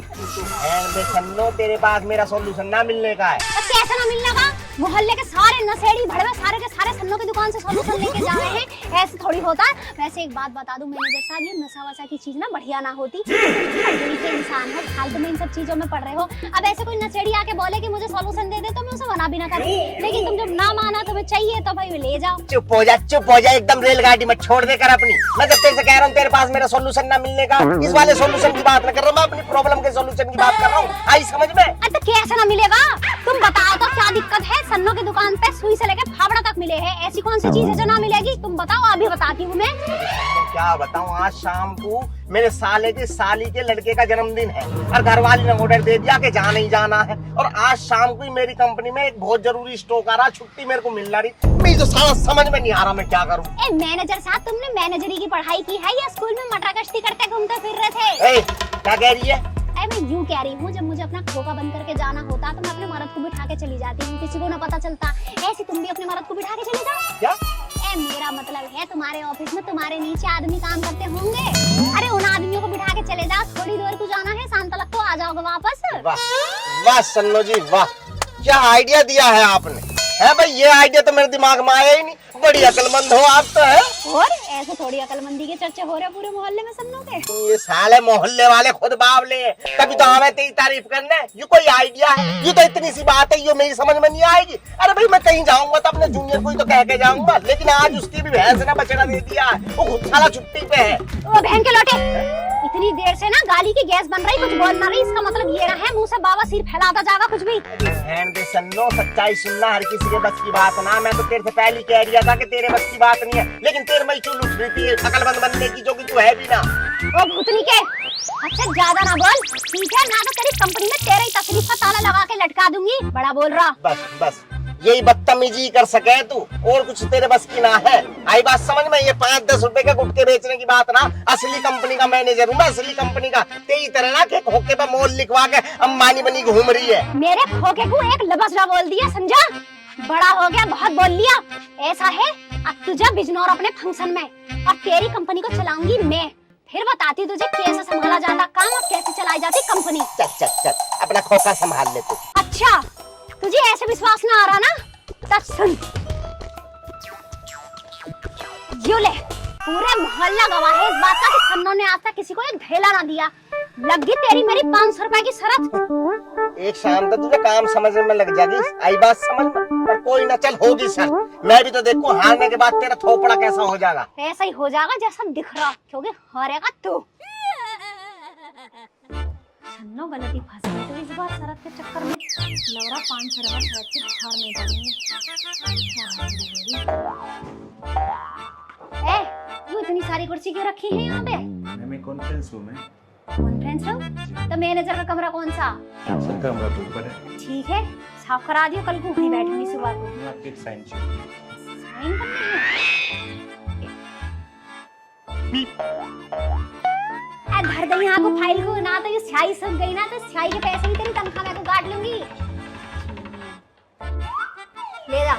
सन्नो, तेरे पास मेरा सॉल्यूशन ना मिलने का है। कैसे ना मिलने का? मोहल्ले के सारे नशेड़ी भड़वे सारे के सारे सन्नों की दुकान से सॉल्यूशन लेके जा रहे हैं, ऐसे थोड़ी होता है। वैसे एक बात बता दूं मैनेजर साहब, ये नशा वशा की चीज ना बढ़िया ना होती। के इंसान हो, फालतू में इन सब चीजों में पड़ रहे हो। अब ऐसे कोई नशेड़ी आके बोले कि मुझे सॉल्यूशन दे दे, तो मैं उसे मना भी ना करूं, लेकिन तुम जब ना माना तुम्हें चाहिए तो भाई ले जाओ। चुप हो जा, एकदम रेलगाड़ी में छोड़ देकर अपनी। मैं जब तेरे से कह रहा हूँ तेरे पास मेरा सॉल्यूशन ना मिलने का, इस वाले सॉल्यूशन की बात ना कर रहा हूँ, मैं अपनी प्रॉब्लम के सॉल्यूशन की बात कर रहा हूँ। आई समझ में? तो कैसे ना मिलेगा? तुम बताओ तो क्या दिक्कत है? सन्नों की दुकान पे सुई से लेकर फावड़ा तक मिले हैं, ऐसी कौन सी चीज है जो ना मिलेगी? तुम बताओ, अभी बताती हूँ मैं। क्या बताऊँ, आज शाम को मेरे साले की साली के लड़के का जन्मदिन है, और घरवाली ने ऑर्डर दे दिया कि जाना ही जाना है, और आज शाम को ही मेरी कंपनी में एक बहुत जरूरी स्टॉक आ रहा, छुट्टी मेरे को मिल रही। मुझे तो सारा समझ में नहीं आ रहा मैं क्या करूँ। मैनेजर साहब, तुमने मैनेजरी की पढ़ाई की है या स्कूल में मटर कश्ती करते घूमते फिर रहे थे? क्या कह रही है? मैं यूँ कह रही हूँ, जब मुझे अपना खोखा बंद करके जाना होता तो मैं अपने मर्द को बिठा के चली जाती हूँ, किसी को ना पता चलता। ऐसे तुम भी अपने मर्द को बिठा के चले जाओ। क्या? मेरा मतलब है तुम्हारे ऑफिस में तुम्हारे नीचे आदमी काम करते होंगे, अरे उन आदमियों को बिठा के चले जाओ, थोड़ी देर को जाना है, शाम तक तो आ जाओगे वापस। वाह सन्नो जी वाह, क्या आइडिया दिया है आपने। है भाई, ये आइडिया तो मेरे दिमाग में आया ही नहीं। बड़ी अकलमंद हो आप तो। है और ऐसे थोड़ी अकलमंदी के चर्चे हो रहे पूरे मोहल्ले में सन्नों के। ये साले मोहल्ले वाले खुद बावले हैं, तभी तो हमें तेरी तारीफ करने। ये कोई आइडिया है? ये तो इतनी सी बात है, ये मेरी समझ में नहीं आएगी। अरे भाई, मैं कहीं जाऊंगा तो अपने जूनियर को ही तो कह के जाऊंगा, लेकिन आज उसकी भी भैंस ने बछड़ा दे दिया है, वो खुद साला छुट्टी पे है। ओ बहन के लौटे, इतनी देर से ना गाली की गैस बन रही, कुछ बोल ना रही, इसका मतलब ये ना है मुंह से बाबा सिर फैलाता जाएगा कुछ भी। बहन दे सन्नो, सच्चाई सुनना हर किसी के बस की बात ना। मैं तो तेरे से पहले कह दिया था कि तेरे बस की बात नहीं है, लेकिन तेरे में क्यों लुट रही थी अकलमंद बनने की, जो कि तू है भी ना। ओ भूतनी के, अच्छा ज्यादा ना बोल, ठीक है ना? तो तेरी कंपनी में तेरे ही तकलीफ का ताला लगा के लटका दूंगी, बड़ा बोल रहा। बस बस यही बदतमीजी कर सके तू, और कुछ तेरे बस की ना है। आई बात समझ में? ये 5-10 रुपए के गुटके बेचने की बात ना, असली कंपनी का मैनेजर हूँ मैं, असली कंपनी का। तेरी तरह ना के खोखे पे मोल लिखवा के अंबानी बनी घूम रही है। मेरे खोखे को एक लबसड़ा बोल दिया, समझा? बड़ा हो गया, बहुत बोल लिया। ऐसा है, अब तू जा बिजनौर अपने फंक्शन में, और तेरी कंपनी को चलाऊंगी मैं। फिर बताती तुझे कैसे संभाला जाता काम और कैसे चलाई जाती कंपनी। चल चल चल, अपना खोखा संभाल ले तू। अच्छा, तुझे ऐसे विश्वास ना आ रहा ना? तब सुन, यो ले, पूरे मोहल्ला गवाह है इस बात का कि सन्नो ने आज तक किसी को एक ढेला ना दिया। लगी तेरी मेरी 500 रुपए की शरत। एक शाम तक तुझे काम समझने में लग जाएगी, आई बात समझ में? पर कोई ना, चल होगी सर। मैं भी तो देखूं हारने के बाद तेरा थोपड़ा कैसा हो जाएगा। ऐसा ही हो जाएगा जैसा दिख रहा, क्योंकि हारेगा तू। सन्नो गलती फंस गई तो इस बार शरत के चक्कर में लवरा 500 रुपए शरत की हार नहीं पाएंगे। ए, तू इतनी सारी कुर्सी क्यों रखी है यहाँ पे? मैं कॉन्फ्रेंस रूम है। Conference room? तो मैनेजर का कमरा कौन सा? सर कमरा तो ऊपर है। ठीक है, साफ करा दियो, कल को वहीं बैठूंगी सुबह को। मैं आपके साइन चाहिए। साइन करनी है? धर दे यहाँ को फाइल को, ना तो ये स्याही सूख गई ना, तो स्याही के पैसे ही तेरी तनख्वाह मैं तो काट लूंगी। ले जा।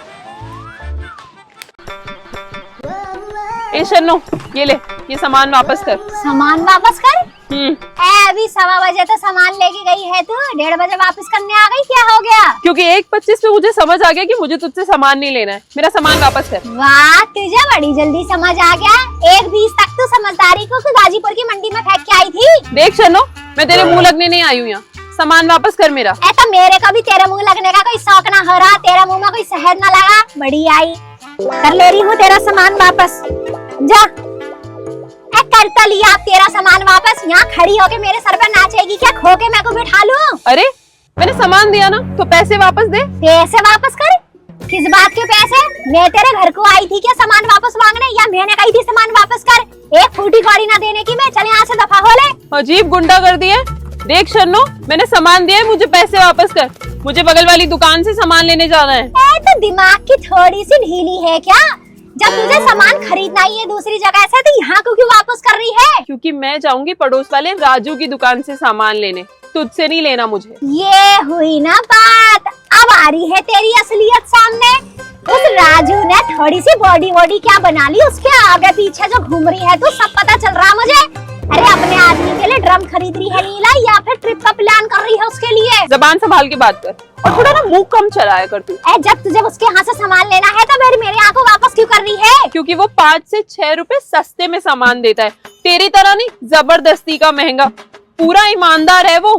ए शन्नो, ये ले, ये सामान वापस कर। सामान वापस कर? अभी 1:15 बजे तो सामान लेके गई है तू, 1:30 बजे वापस करने आ गई, क्या हो गया? क्योंकि 1:25 पे मुझे समझ आ गया कि मुझे तुझसे सामान नहीं लेना है, मेरा सामान वापस कर। वाह, तुझे बड़ी जल्दी समझ आ गया। 1:20 तक तू समझदारी को गाजीपुर की मंडी में फेंक के आई थी। देख शन्नो, मैं तेरे मुंह लगने नहीं आई हूँ यहाँ, सामान वापस कर मेरा। ऐसा मेरे का भी तेरे मुंह लगने का कोई शौक ना हो रहा, तेरा मुंह में कोई शहद ना लगा। बड़ी आई, कर ले रही हूँ तेरा सामान वापस, जा। करता लिया आप तेरा सामान वापस, यहाँ खड़ी होके मेरे सर पे नाचेगी क्या? खो के मैं को बिठा लूं? अरे मैंने सामान दिया ना, तो पैसे वापस दे। पैसे वापस कर? किस बात के पैसे? मैं तेरे घर को आई थी क्या सामान वापस मांगने, या मैंने कही थी सामान वापस कर? एक फूटी कौड़ी ना देने की मैं, चल यहाँ से दफा हो ले। अजीब गुंडा कर दिए। देख शन्नो, मैंने सामान दिया है, मुझे पैसे वापस कर, मुझे बगल वाली दुकान से सामान लेने जाना है। तो दिमाग की थोड़ी सी ढीली है क्या? जब तुझे सामान खरीदना ही है दूसरी जगह से, तो यहाँ को क्यों वापस कर रही है? क्योंकि मैं जाऊंगी पड़ोस वाले राजू की दुकान से सामान लेने, तुझसे नहीं लेना मुझे। ये हुई ना बात, अब आ रही है तेरी असलियत सामने। उस राजू ने थोड़ी सी बॉडी क्या बना ली, उसके आगे पीछे जो घूम रही है तू, सब पता चल रहा मुझे। अरे अपने आदमी के लिए ड्रम खरीद रही है नीला, या फिर ट्रिप का प्लान कर रही है उसके लिए? जबान संभाल के बात कर, और थोड़ा ना मुंह कम चलाया कर तू। जब तुझे उसके यहाँ से सामान लेना है तो मेरे यहाँ को वापस क्यों कर रही है? क्योंकि वो 5 से 6 रुपए सस्ते में सामान देता है, तेरी तरह नहीं जबरदस्ती का महंगा। पूरा ईमानदार है वो।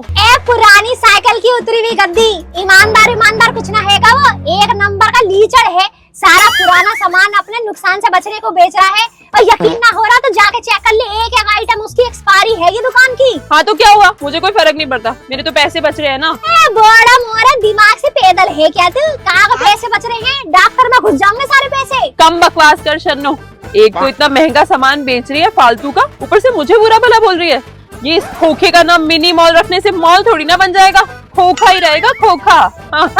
पुरानी साइकिल की उतरी हुई गद्दी, ईमानदार कुछ ना है का वो, एक नंबर का लीचड़ है। सारा पुराना सामान अपने नुकसान से बचने को बेच रहा है, और यकीन ना हो रहा तो जाके चेक कर ले, एक आइटम उसकी एक्सपायरी है ये दुकान की। हाँ तो क्या हुआ, मुझे कोई फर्क नहीं पड़ता, मेरे तो पैसे बच रहे हैं ना। बड़ा मोरा दिमाग से पैदल है क्या तू? कहाँ का पैसे बच रहे हैं? डॉक्टर में घुस जाऊंगे सारे पैसे। कम बकवास कर शन्नो, एक तो इतना महंगा सामान बेच रही है फालतू का, ऊपर से मुझे बुरा भला बोल रही है। ये इस खोखे का नाम मिनी मॉल रखने से मॉल थोड़ी ना बन जाएगा, खोखा ही रहेगा, खोखा।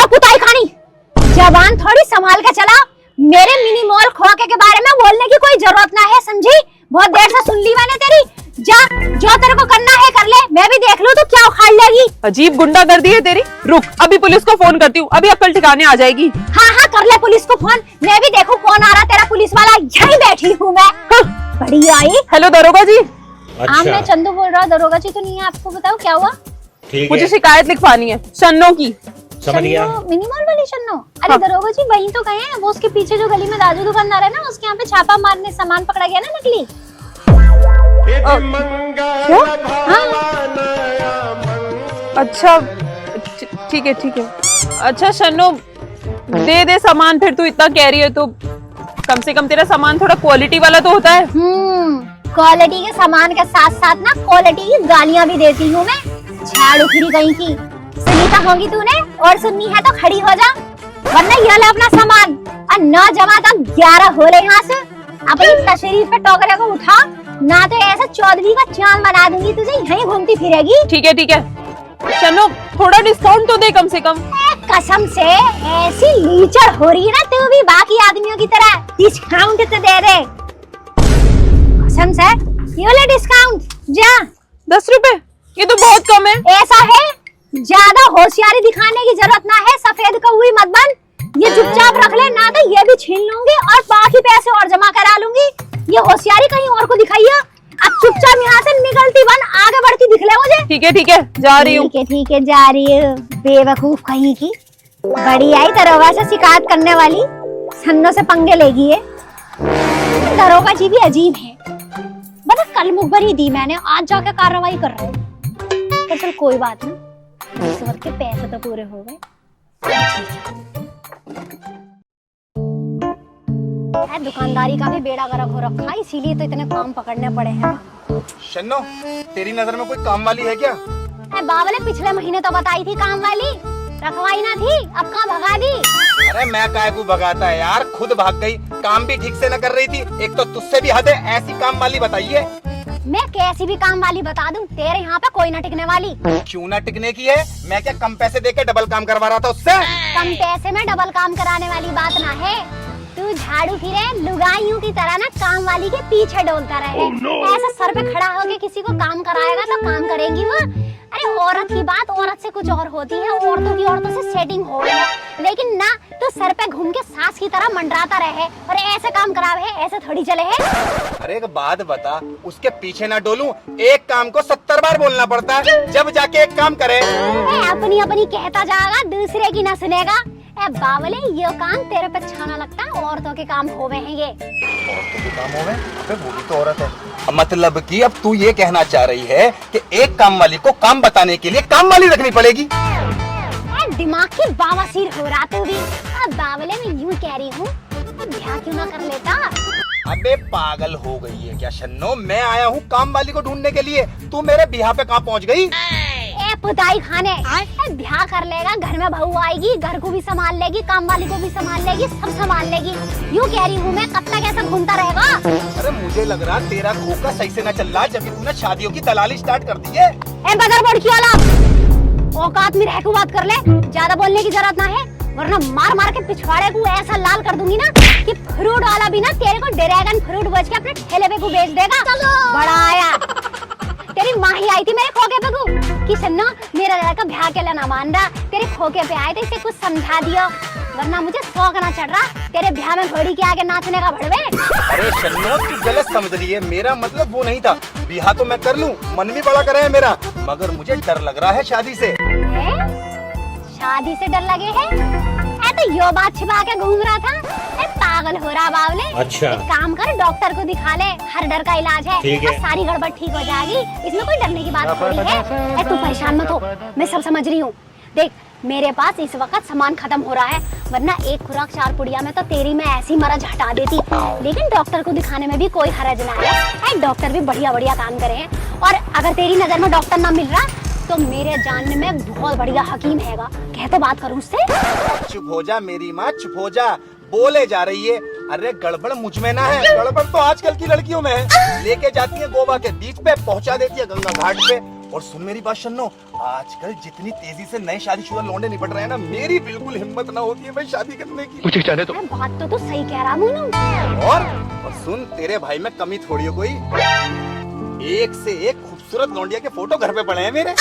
कुताई खानी, जबान थोड़ी संभाल के चला। मेरे मिनी मॉल खोखे के बारे में बोलने की कोई जरूरत ना है, समझी? बहुत देर से सुन ली मैंने तेरी। जा, जो तेरे को करना है कर ले, मैं भी देख लूं तो क्या उखाड़ लेगी। अजीब गुंडा कर दी है तेरी। रुक, अभी पुलिस को फोन करती हूँ, अभी अक्ल ठिकाने आ जाएगी। हाँ कर ले पुलिस को फोन, मैं भी देखूं कौन आ रहा तेरा पुलिस वाला। यहीं बैठी हूँ मैं। बड़ी आई। हेलो दरोगा जी। अच्छा। मैं चंदू बोल रहा हूँ, दरोगा जी तो नहीं है, आपको बताओ क्या हुआ? मुझे शिकायत लिखवानी है शन्नो की। समझ गया। मिनी मॉल वाली शन्नो? अरे हाँ। दरोगा जी वहीं तो गए हैं, वो उसके पीछे जो गली में राजू दुकानदार है ना, उसके यहाँ पे छापा मारने सामान पकड़ा गया ना नकली। अच्छा ठीक है। अच्छा शन्नो, दे सामान, फिर तू इतना कह रही है तो कम से कम तेरा सामान थोड़ा क्वालिटी वाला तो होता है। क्वालिटी के सामान के साथ साथ ना क्वालिटी की गालियां भी देती हूँ मैं। झाड़ू फिरी कहीं की। सुनी तो होगी तूने, और सुननी है तो खड़ी हो जा, वरना ये ले अपना सामान और न जमा तो 11 हो ले यहाँ से। अपनी तशरीफ पे टोकरे को उठा, ना तो ऐसा चौधरी का चांद बना दूंगी तुझे, यहीं घूमती फिरेगी। ठीक है शन्नो, थोड़ा डिस्काउंट तो दे कम से कम। कसम से ऐसी लीचड़ हो रही है ना तू भी बाकी आदमियों की तरह, डिस्काउंट तो दे दे कसम से। ये ले डिस्काउंट, जा। 10 रुपए, ये तो बहुत कम है। ऐसा है, ज्यादा होशियारी दिखाने की जरूरत ना है, सफेद कौवी मत बन। ये चुपचाप रख ले, ना तो ये भी छीन लूंगी और बाकी पैसे और जमा करा लूंगी। ये होशियारी कहीं और को दिखाइए। अब चुपचाप यहाँ से निकलती बन, आगे बढ़ती दिख ले मुझे। ठीक है जा रही हूँ। ठीक है जा रही है, बेवकूफ कहीं की। बड़ी आई दरोगा से शिकायत करने वाली, सन्नों से पंगे लेगी है। दरोगा जी भी अजीब है, बता कल मुखबरी दी मैंने, आज जाके कार्रवाई कर रहे हैं। पर चल कोई बात नहीं, इस वक्त के पैसे तो पूरे हो गए। दुकानदारी का भी बेड़ा गर्क हो रखा है, इसीलिए तो इतने काम पकड़ने पड़े हैं। शन्नो, तेरी नजर में कोई काम वाली है क्या? बाबा ने पिछले महीने तो बताई थी काम वाली, रखवाई ना थी, अब कहाँ भगा दी? अरे मैं काय को भगाता है यार, खुद भाग गई। काम भी ठीक से न कर रही थी, एक तो तुझसे भी हद है। ऐसी काम वाली बताइए। मैं कैसी भी काम वाली बता दूं, तेरे यहाँ पे कोई ना टिकने वाली। क्यों ना टिकने की है? मैं क्या कम पैसे देके डबल काम करवा रहा था उससे? कम पैसे में डबल काम कराने वाली बात ना है। तू झाड़ू फिरे लुगाइयों की तरह ना काम वाली के पीछे डोलता रहे। ऐसा सर पे खड़ा होके किसी को काम कराएगा तो काम करेगी वो? अरे औरत की बात औरत से कुछ और होती है, औरतों की औरतों से सेटिंग हो रही है, लेकिन ना तो सर पे घूम के सास की तरह मंडराता रहे और ऐसे काम करावे, ऐसे थोड़ी चले है। अरे एक बात बता, उसके पीछे ना डोलूं? एक काम को 70 बार बोलना पड़ता है जब जाके एक काम करे। अपनी अपनी कहता जाएगा, दूसरे की ना सुनेगा। बावले, ये काम तेरे पे अच्छा ना लगता, औरतों के काम होवे हैं ये। औरतों के काम होवे? अबे वो भी तो औरत है। मतलब कि अब तू ये कहना चाह रही है कि एक काम वाली को काम बताने के लिए काम वाली रखनी पड़ेगी? दिमाग की बावासीर हो रहा तू भी। बावले, मैं यूं कह रही हूँ, ब्याह क्यों ना कर लेता? अबे पागल हो गई है क्या शन्नो? मैं आया हूँ काम वाली को ढूंढने के लिए, तू मेरे ब्याह पे कहाँ पहुँच गई? पुताई खाने ब्याह कर लेगा, घर में बहू आएगी, घर को भी संभाल लेगी, काम वाली को भी संभाल लेगी, सब संभाल लेगी। यूँ कह रही हूँ मैं, कब तक ऐसा घूमता रहेगा? अरे मुझे लग रहा तेरा खोखा सही से न चल रहा, जब तूने शादियों की दलाली स्टार्ट कर दी है। बदर बड़की वाला, औकात में रह के बात कर ले, ज्यादा बोलने की जरूरत ना है, वरना मार मार के पिछवाड़े को ऐसा लाल कर दूंगी ना कि फ्रूट वाला भी ना तेरे को ड्रैगन फ्रूट बेच के अपने ठेले पे को बेच देगा। बड़ा आया, तेरी माँ ही आई थी मेरे खोके पे को कि सन्ना मेरा लड़का ब्याह के लिए ना मान रहा, तेरे खोके पे आए थे, इसे कुछ समझा दियो, वरना मुझे शौक ना चढ़ रहा तेरे ब्याह में घोड़ी के आगे नाचने का भड़वे। अरे शन्नो, तू गलत समझ रही है, मेरा मतलब वो नहीं था। ब्याह तो मैं कर लूं, मन भी बड़ा करे है मेरा, मगर मुझे डर लग रहा है शादी से। शादी से डर लगे है? तो यो बात छिपा के घूम रहा था? पागल हो रहा बावले। अच्छा, एक काम कर, डॉक्टर को दिखा ले, हर डर का इलाज है, ठीक है। सारी गड़बड़ ठीक हो जाएगी, इसमें कोई डरने की बात थोड़ी है। तू परेशान मत हो, मैं सब समझ रही हूँ। देख, मेरे पास इस वक्त सामान खत्म हो रहा है, वरना एक खुराक 4 पुड़िया में तो तेरी मैं ऐसी मरज हटा देती, लेकिन डॉक्टर को दिखाने में भी कोई हरज ना है। डॉक्टर भी बढ़िया बढ़िया काम करे हैं, और अगर तेरी नजर में डॉक्टर ना मिल रहा तो मेरे जानने में बहुत बढ़िया हकीम हैगा, कह तो बात करूं उससे। चुप हो जा मेरी माँ, चुप हो जा, बोले जा रही है। अरे गड़बड़ मुझ में ना है, गड़बड़ तो आजकल की लड़कियों में है। लेके जाती है गोवा के बीच पे, पहुंचा देती है गंगा घाट पे। और सुन मेरी बात शन्नो, आजकल जितनी तेजी से नए शादीशुदा लौंडे निपट रहे हैं ना, मेरी बिल्कुल हिम्मत ना होती है भाई शादी करने की। कुछ जाने तो बात तो तू सही कह रहा मोनू। और सुन, तेरे भाई में कमी थोड़ी है कोई, एक से एक खूबसूरत लौंडिया के फोटो घर पे पड़े हैं मेरे।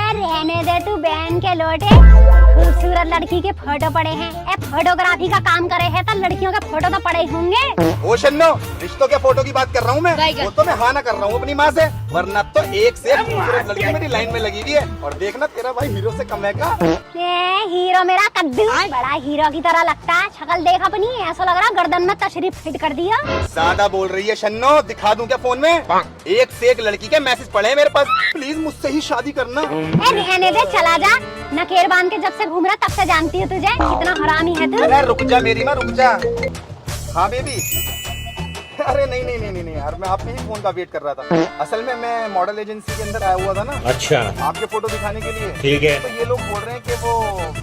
रहने दे तू बहन के लोटे, खूबसूरत लड़की के फोटो पड़े हैं। फोटोग्राफी का काम करे है तो लड़कियों के फोटो तो पड़े होंगे। ओ शन्नो, रिश्तों के फोटो की बात कर रहा हूँ मैं, वो तो मैं हाँ ना कर रहा हूँ अपनी माँ से, वरना तो एक से एक खूबसूरत लड़की मेरी लाइन में लगी हुई है। और देखना तेरा भाई हीरो से कम है का? हीरो मेरा कद्दू, बड़ा हीरो की तरह लगता है, शक्ल देख अपनी, ऐसा लग रहा गर्दन में तशरीफ फिट कर दिया। ज्यादा बोल रही है शन्नो, दिखा दूं क्या फोन में? एक से एक लड़की के मैसेज पड़े हैं मेरे पास, प्लीज मुझसे ही शादी करना। रहने दे, चला जा, नकेर बांध के जब से घूम रहा तब से जानती हूँ तुझे, कितना हरामी है तू। अरे रुक जा मेरी माँ, रुक जा। हाँ बेबी, अरे नहीं नहीं नहीं नहीं यार, मैं आपके ही फोन का वेट कर रहा था। असल में मैं मॉडल एजेंसी के अंदर आया हुआ था ना। अच्छा। आपके फोटो दिखाने के लिए। ठीक है। तो ये लोग बोल रहे हैं कि वो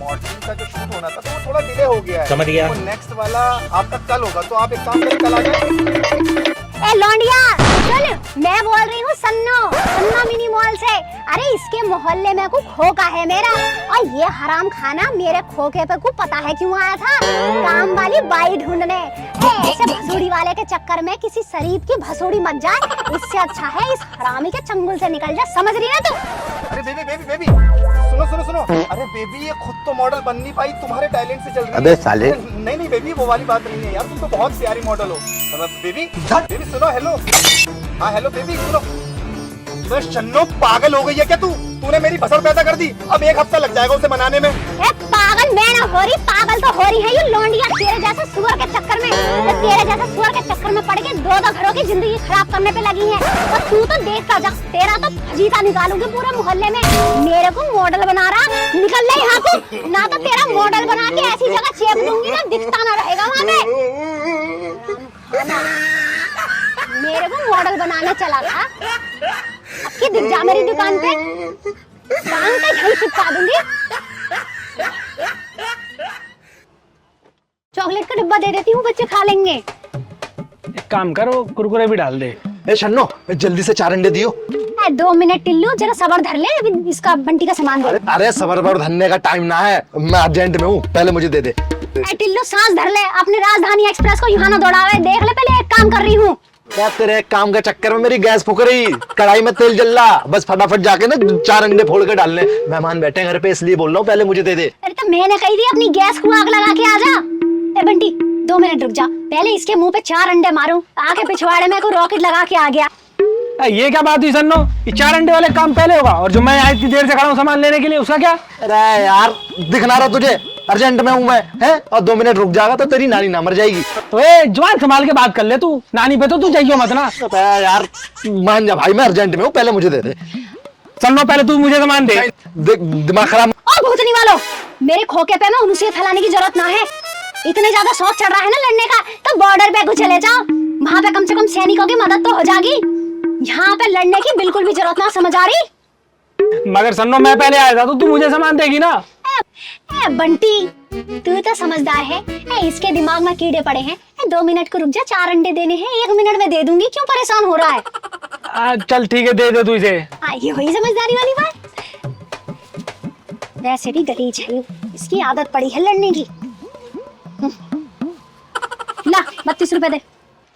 मॉडलिंग का जो शूट होना था तो वो थोड़ा डिले हो गया है। समझ गया। तो नेक्स्ट वाला आपका कल होगा, तो आप एक काम करें, कल आ जाए। ए लौंडिया सुन, मैं बोल रही हूँ सन्ना मिनी मॉल से। अरे इसके मोहल्ले में को खोका है मेरा, और ये हराम खाना मेरे खोके पे को पता है क्यों आया था? काम वाली बाई ढूंढने। ऐसे भसोड़ी वाले के चक्कर में किसी शरीफ की भसोड़ी मत जाए, इससे अच्छा है इस हरामी के चंगुल से निकल जा। समझ रही है तू? अरे बेबी बेबी बेबी सुनो सुनो सुनो। अरे बेबी ये खुद तो मॉडल बन नहीं पाई, तुम्हारे टैलेंट से चल रही है। अबे साले। नहीं नहीं बेबी वो वाली बात नहीं है यार, तुम तो बहुत प्यारी मॉडल हो। बेबी बेबी सुनो, हेलो। हाँ हेलो बेबी सुनो। मैं शन्नो पागल हो गई है क्या तूने मेरी भसड़ पैदा कर दी। अब 1 हफ्ता लग जाएगा उसे बनाने में। ए पागल मैं ना हो रही, पागल तो हो रही है ये लौंडिया तेरे जैसे सुअर के चक्कर में। तो तेरे जैसे सुअर के चक्कर में पड़ के 2 घरों की जिंदगी खराब करने पे लगी है। और तू तो देखता जा, तेरा तो फजीता निकालूंगी पूरे मोहल्ले में। मेरे को मॉडल बना रहा, निकल ले यहाँ से, ना तो तेरा मॉडल बना के ऐसी जगह चेप दूंगी ना दिखता ना रहेगा वहाँ पे। मेरे को मॉडल बनाने चला था, अब की दिख जा मेरी दुकान पे, टांग पे घड़ी चिपका दूंगी। चॉकलेट का डिब्बा दे देती हूँ, बच्चे खा लेंगे। एक काम करो, कुरकुरे भी डाल दे। ए शन्नो जल्दी से 4 अंडे दियो। 2 मिनट टिल्लू, जरा सबर धर ले, अभी इसका बंटी का सामान दे। अरे सबर धरने का टाइम ना है, मैं अर्जेंट में हूँ, पहले मुझे दे दे। टिल्लू सांस धर ले, अपनी राजधानी एक्सप्रेस को यहाँ ना दौड़ावे। देख ले पहले, एक काम कर रही हूँ। क्या तेरे काम के चक्कर में मेरी गैस फूक रही, कढ़ाई में तेल जल रहा, बस फटाफट जाके ना 4 अंडे फोड़ के डालने। मेहमान बैठे हैं घर पे इसलिए बोल रहा हूँ, पहले मुझे दे दे। अरे तो मैंने कही थी अपनी गैस को आग लगा के आ जा। ए बंटी 2 मिनट रुक जा, पहले इसके मुंह पे 4 अंडे मारूं, आके पिछवाड़े में को रॉकेट लगा के आ गया। ये क्या बात हुई सन्नो, ये 4 अंडे वाले काम पहले होगा, और जो मैं यहाँ इतनी देर से खड़ा हूँ सामान लेने के लिए उसका क्या? अरे यार दिख ना रहा तुझे, अर्जेंट में हूँ मैं, है? और 2 मिनट रुक जाएगा तो तेरी नानी ना मर जाएगी। तो ए जवान संभाल के बात कर ले, तू नानी पे तो तू जाइयो मत ना। यार मान जा भाई, मैं अर्जेंट में हूँ, पहले मुझे दे दे। सन्नो पहले तू मुझे सामान दे। दिमाग खराब। ओ भूतनी वालों, मेरे खोके पे ना उनसे फैलाने की जरूरत ना है। इतने ज्यादा शौक चढ़ रहा है ना लड़ने का, तो बॉर्डर पे कुछ चले जाओ, वहाँ पे कम से कम सैनिकों की मदद तो हो जाएगी। यहाँ पे लड़ने की बिल्कुल भी जरूरत ना, समझ आ रही? मगर सन्नो मैं पहले आया था तो तू मुझे सामान देगी ना। ए बंटी तू तो समझदार है, इसके दिमाग में कीड़े पड़े हैं। 2 मिनट को रुक जा, 4 अंडे देने हैं, 1 मिनट में दे दूंगी, क्यों परेशान हो रहा है? चल ठीक है, दे दे तू इसे। ये वही समझदारी वाली बात। वैसे भी गलीज है, इसकी आदत पड़ी है लड़ने की। ला 32 रुपए दे।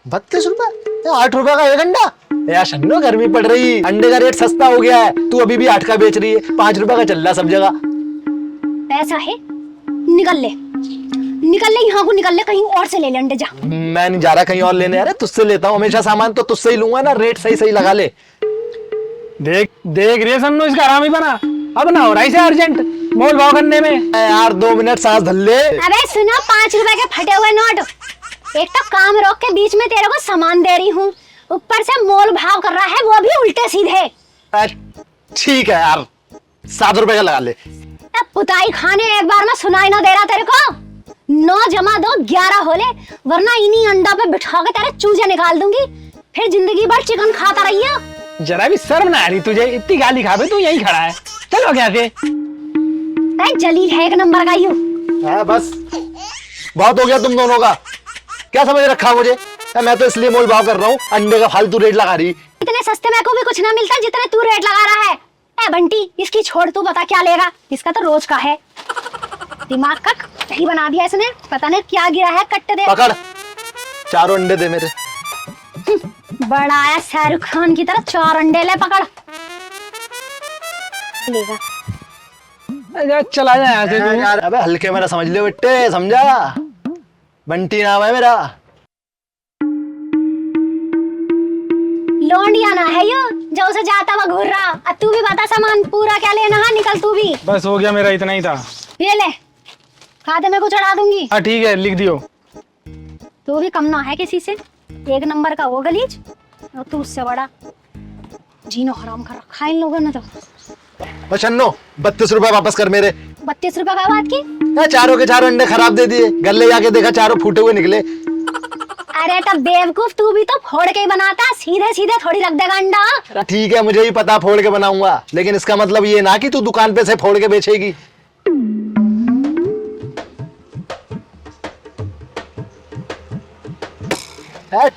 32 रुपए? 8 रुपए का 1 अंडा? यार शन्नो गर्मी पड़ रही, अंडे का रेट सस्ता हो गया है, तू अभी भी 8 का बेच रही है, 5 रुपए का चल रहा सब जगह। पैसा है, निकल ले यहाँ को, निकल ले, कहीं और से ले ले अंडे जा। मैं नहीं जा रहा कहीं और लेने, अरे तुझसे लेता हूँ हमेशा सामान, तो तुझसे ही लूंगा ना, रेट सही लगा ले। देख रही है सन्नो इसका हरामी बना, अब ना हो रहा इसे अर्जेंट मोल भाव करने में। यार 2 मिनट सांस धर ले। अबे सुनो, 5 रुपए के फटे हुए नोट, एक तो काम रोक के बीच में तेरे को सामान दे रही हूँ, ऊपर से मोल भाव कर रहा है, वो भी उल्टे सीधे। ठीक है यार 7 रुपए का लगा ले। पुताई खाने एक बार में सुनाई ना दे रहा तेरे को? 9 जमा 2 11 हो ले, वरना इन्हीं अंडा पे बिठा के तेरे चूजे निकाल दूंगी, फिर जिंदगी भर चिकन खाता रहिए। जरा भी शर्म ना आ रही तुझे, इतनी गाली खावे तू यहीं खड़ा है, चलो क्या थे? जलील है 1 नंबर का यू। बस बहुत हो गया तुम दोनों का, क्या समझ रखा मुझे? मैं तो इसलिए मोल भाव कर रहा हूँ, अंडे का फालतू रेट लगा रही। इतने सस्ते में को भी कुछ ना मिलता जितने तू रेट लगा रहा है। ए बंटी इसकी छोड़, तू बता क्या लेगा, इसका तो रोज का है। दिमाग का दही बना दिया इसने, पता नहीं क्या गिरा है, कट्टे दे। पकड़ 4 अंडे दे मेरे। बड़ा आया शाहरुख खान की तरह, 4 अंडे ले, पकड़ लेगा। चला जा यहाँ से यार अबे हल्के मेरा समझ ले बेटे, समझा? बंटी नाम है मेरा। लौंडिया ना है यो, जो उसे जाता हुआ घूर रहा। अब तू भी बता सामान पूरा क्या लेना है, निकल तू भी। बस हो गया मेरा, इतना ही था। ये ले, खाते में को चढ़ा दूंगी। हाँ ठीक है, लिख दियो। तू भी कम ना है किसी से, 1 नंबर का वो गलीज, और तू उससे बड़ा। जीनो हराम कर रखा इन लोगों ने तो। शन्नो 32 रुपए वापस कर मेरे। 32 रुपए का बात की? 4 के 4 अंडे खराब दे दिए, घर ले जाके देखा 4 फूटे हुए निकले। अरे तब बेवकूफ तू भी तो फोड़ के ही बनाता, सीधे सीधे थोड़ी रख देगा अंडा। ठीक है, मुझे ही पता फोड़ के बनाऊंगा, लेकिन इसका मतलब ये ना कि तू दुकान पे से फोड़ के बेचेगी।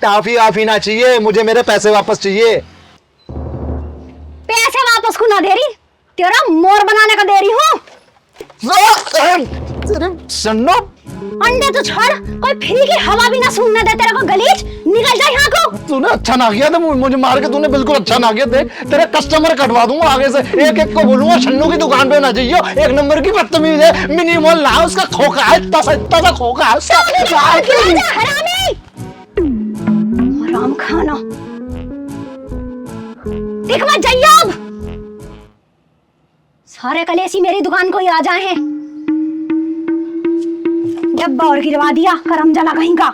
टाफी वाफी ना चाहिए मुझे, मेरे पैसे वापस चाहिए। पैसे वापस को ना दे रही, तेरा मोर बनाने का दे रही हूँ। सन्नो अंडे तो छोड़, कोई फ्री की हवा भी ना सूंघने दे तेरे को, गलीज निकल जा यहाँ को। तूने अच्छा ना किया, मुझे मार के तूने बिल्कुल अच्छा ना किया। देख तेरे कस्टमर कटवा दूंगा आगे से, एक एक को बोलूंगा शन्नू की दुकान पे ना जाइयो, एक नंबर की बदतमीज है, मिनी मॉल ना उसका खोखा है, इतना सा खोखा है उसका। हरामी हराम खाना, दिख मत जाइयो अब, सारे कलेसी मेरी दुकान को ही आ जाए हैं। डब्बा और गिरवा दिया, करम जला कहीं का।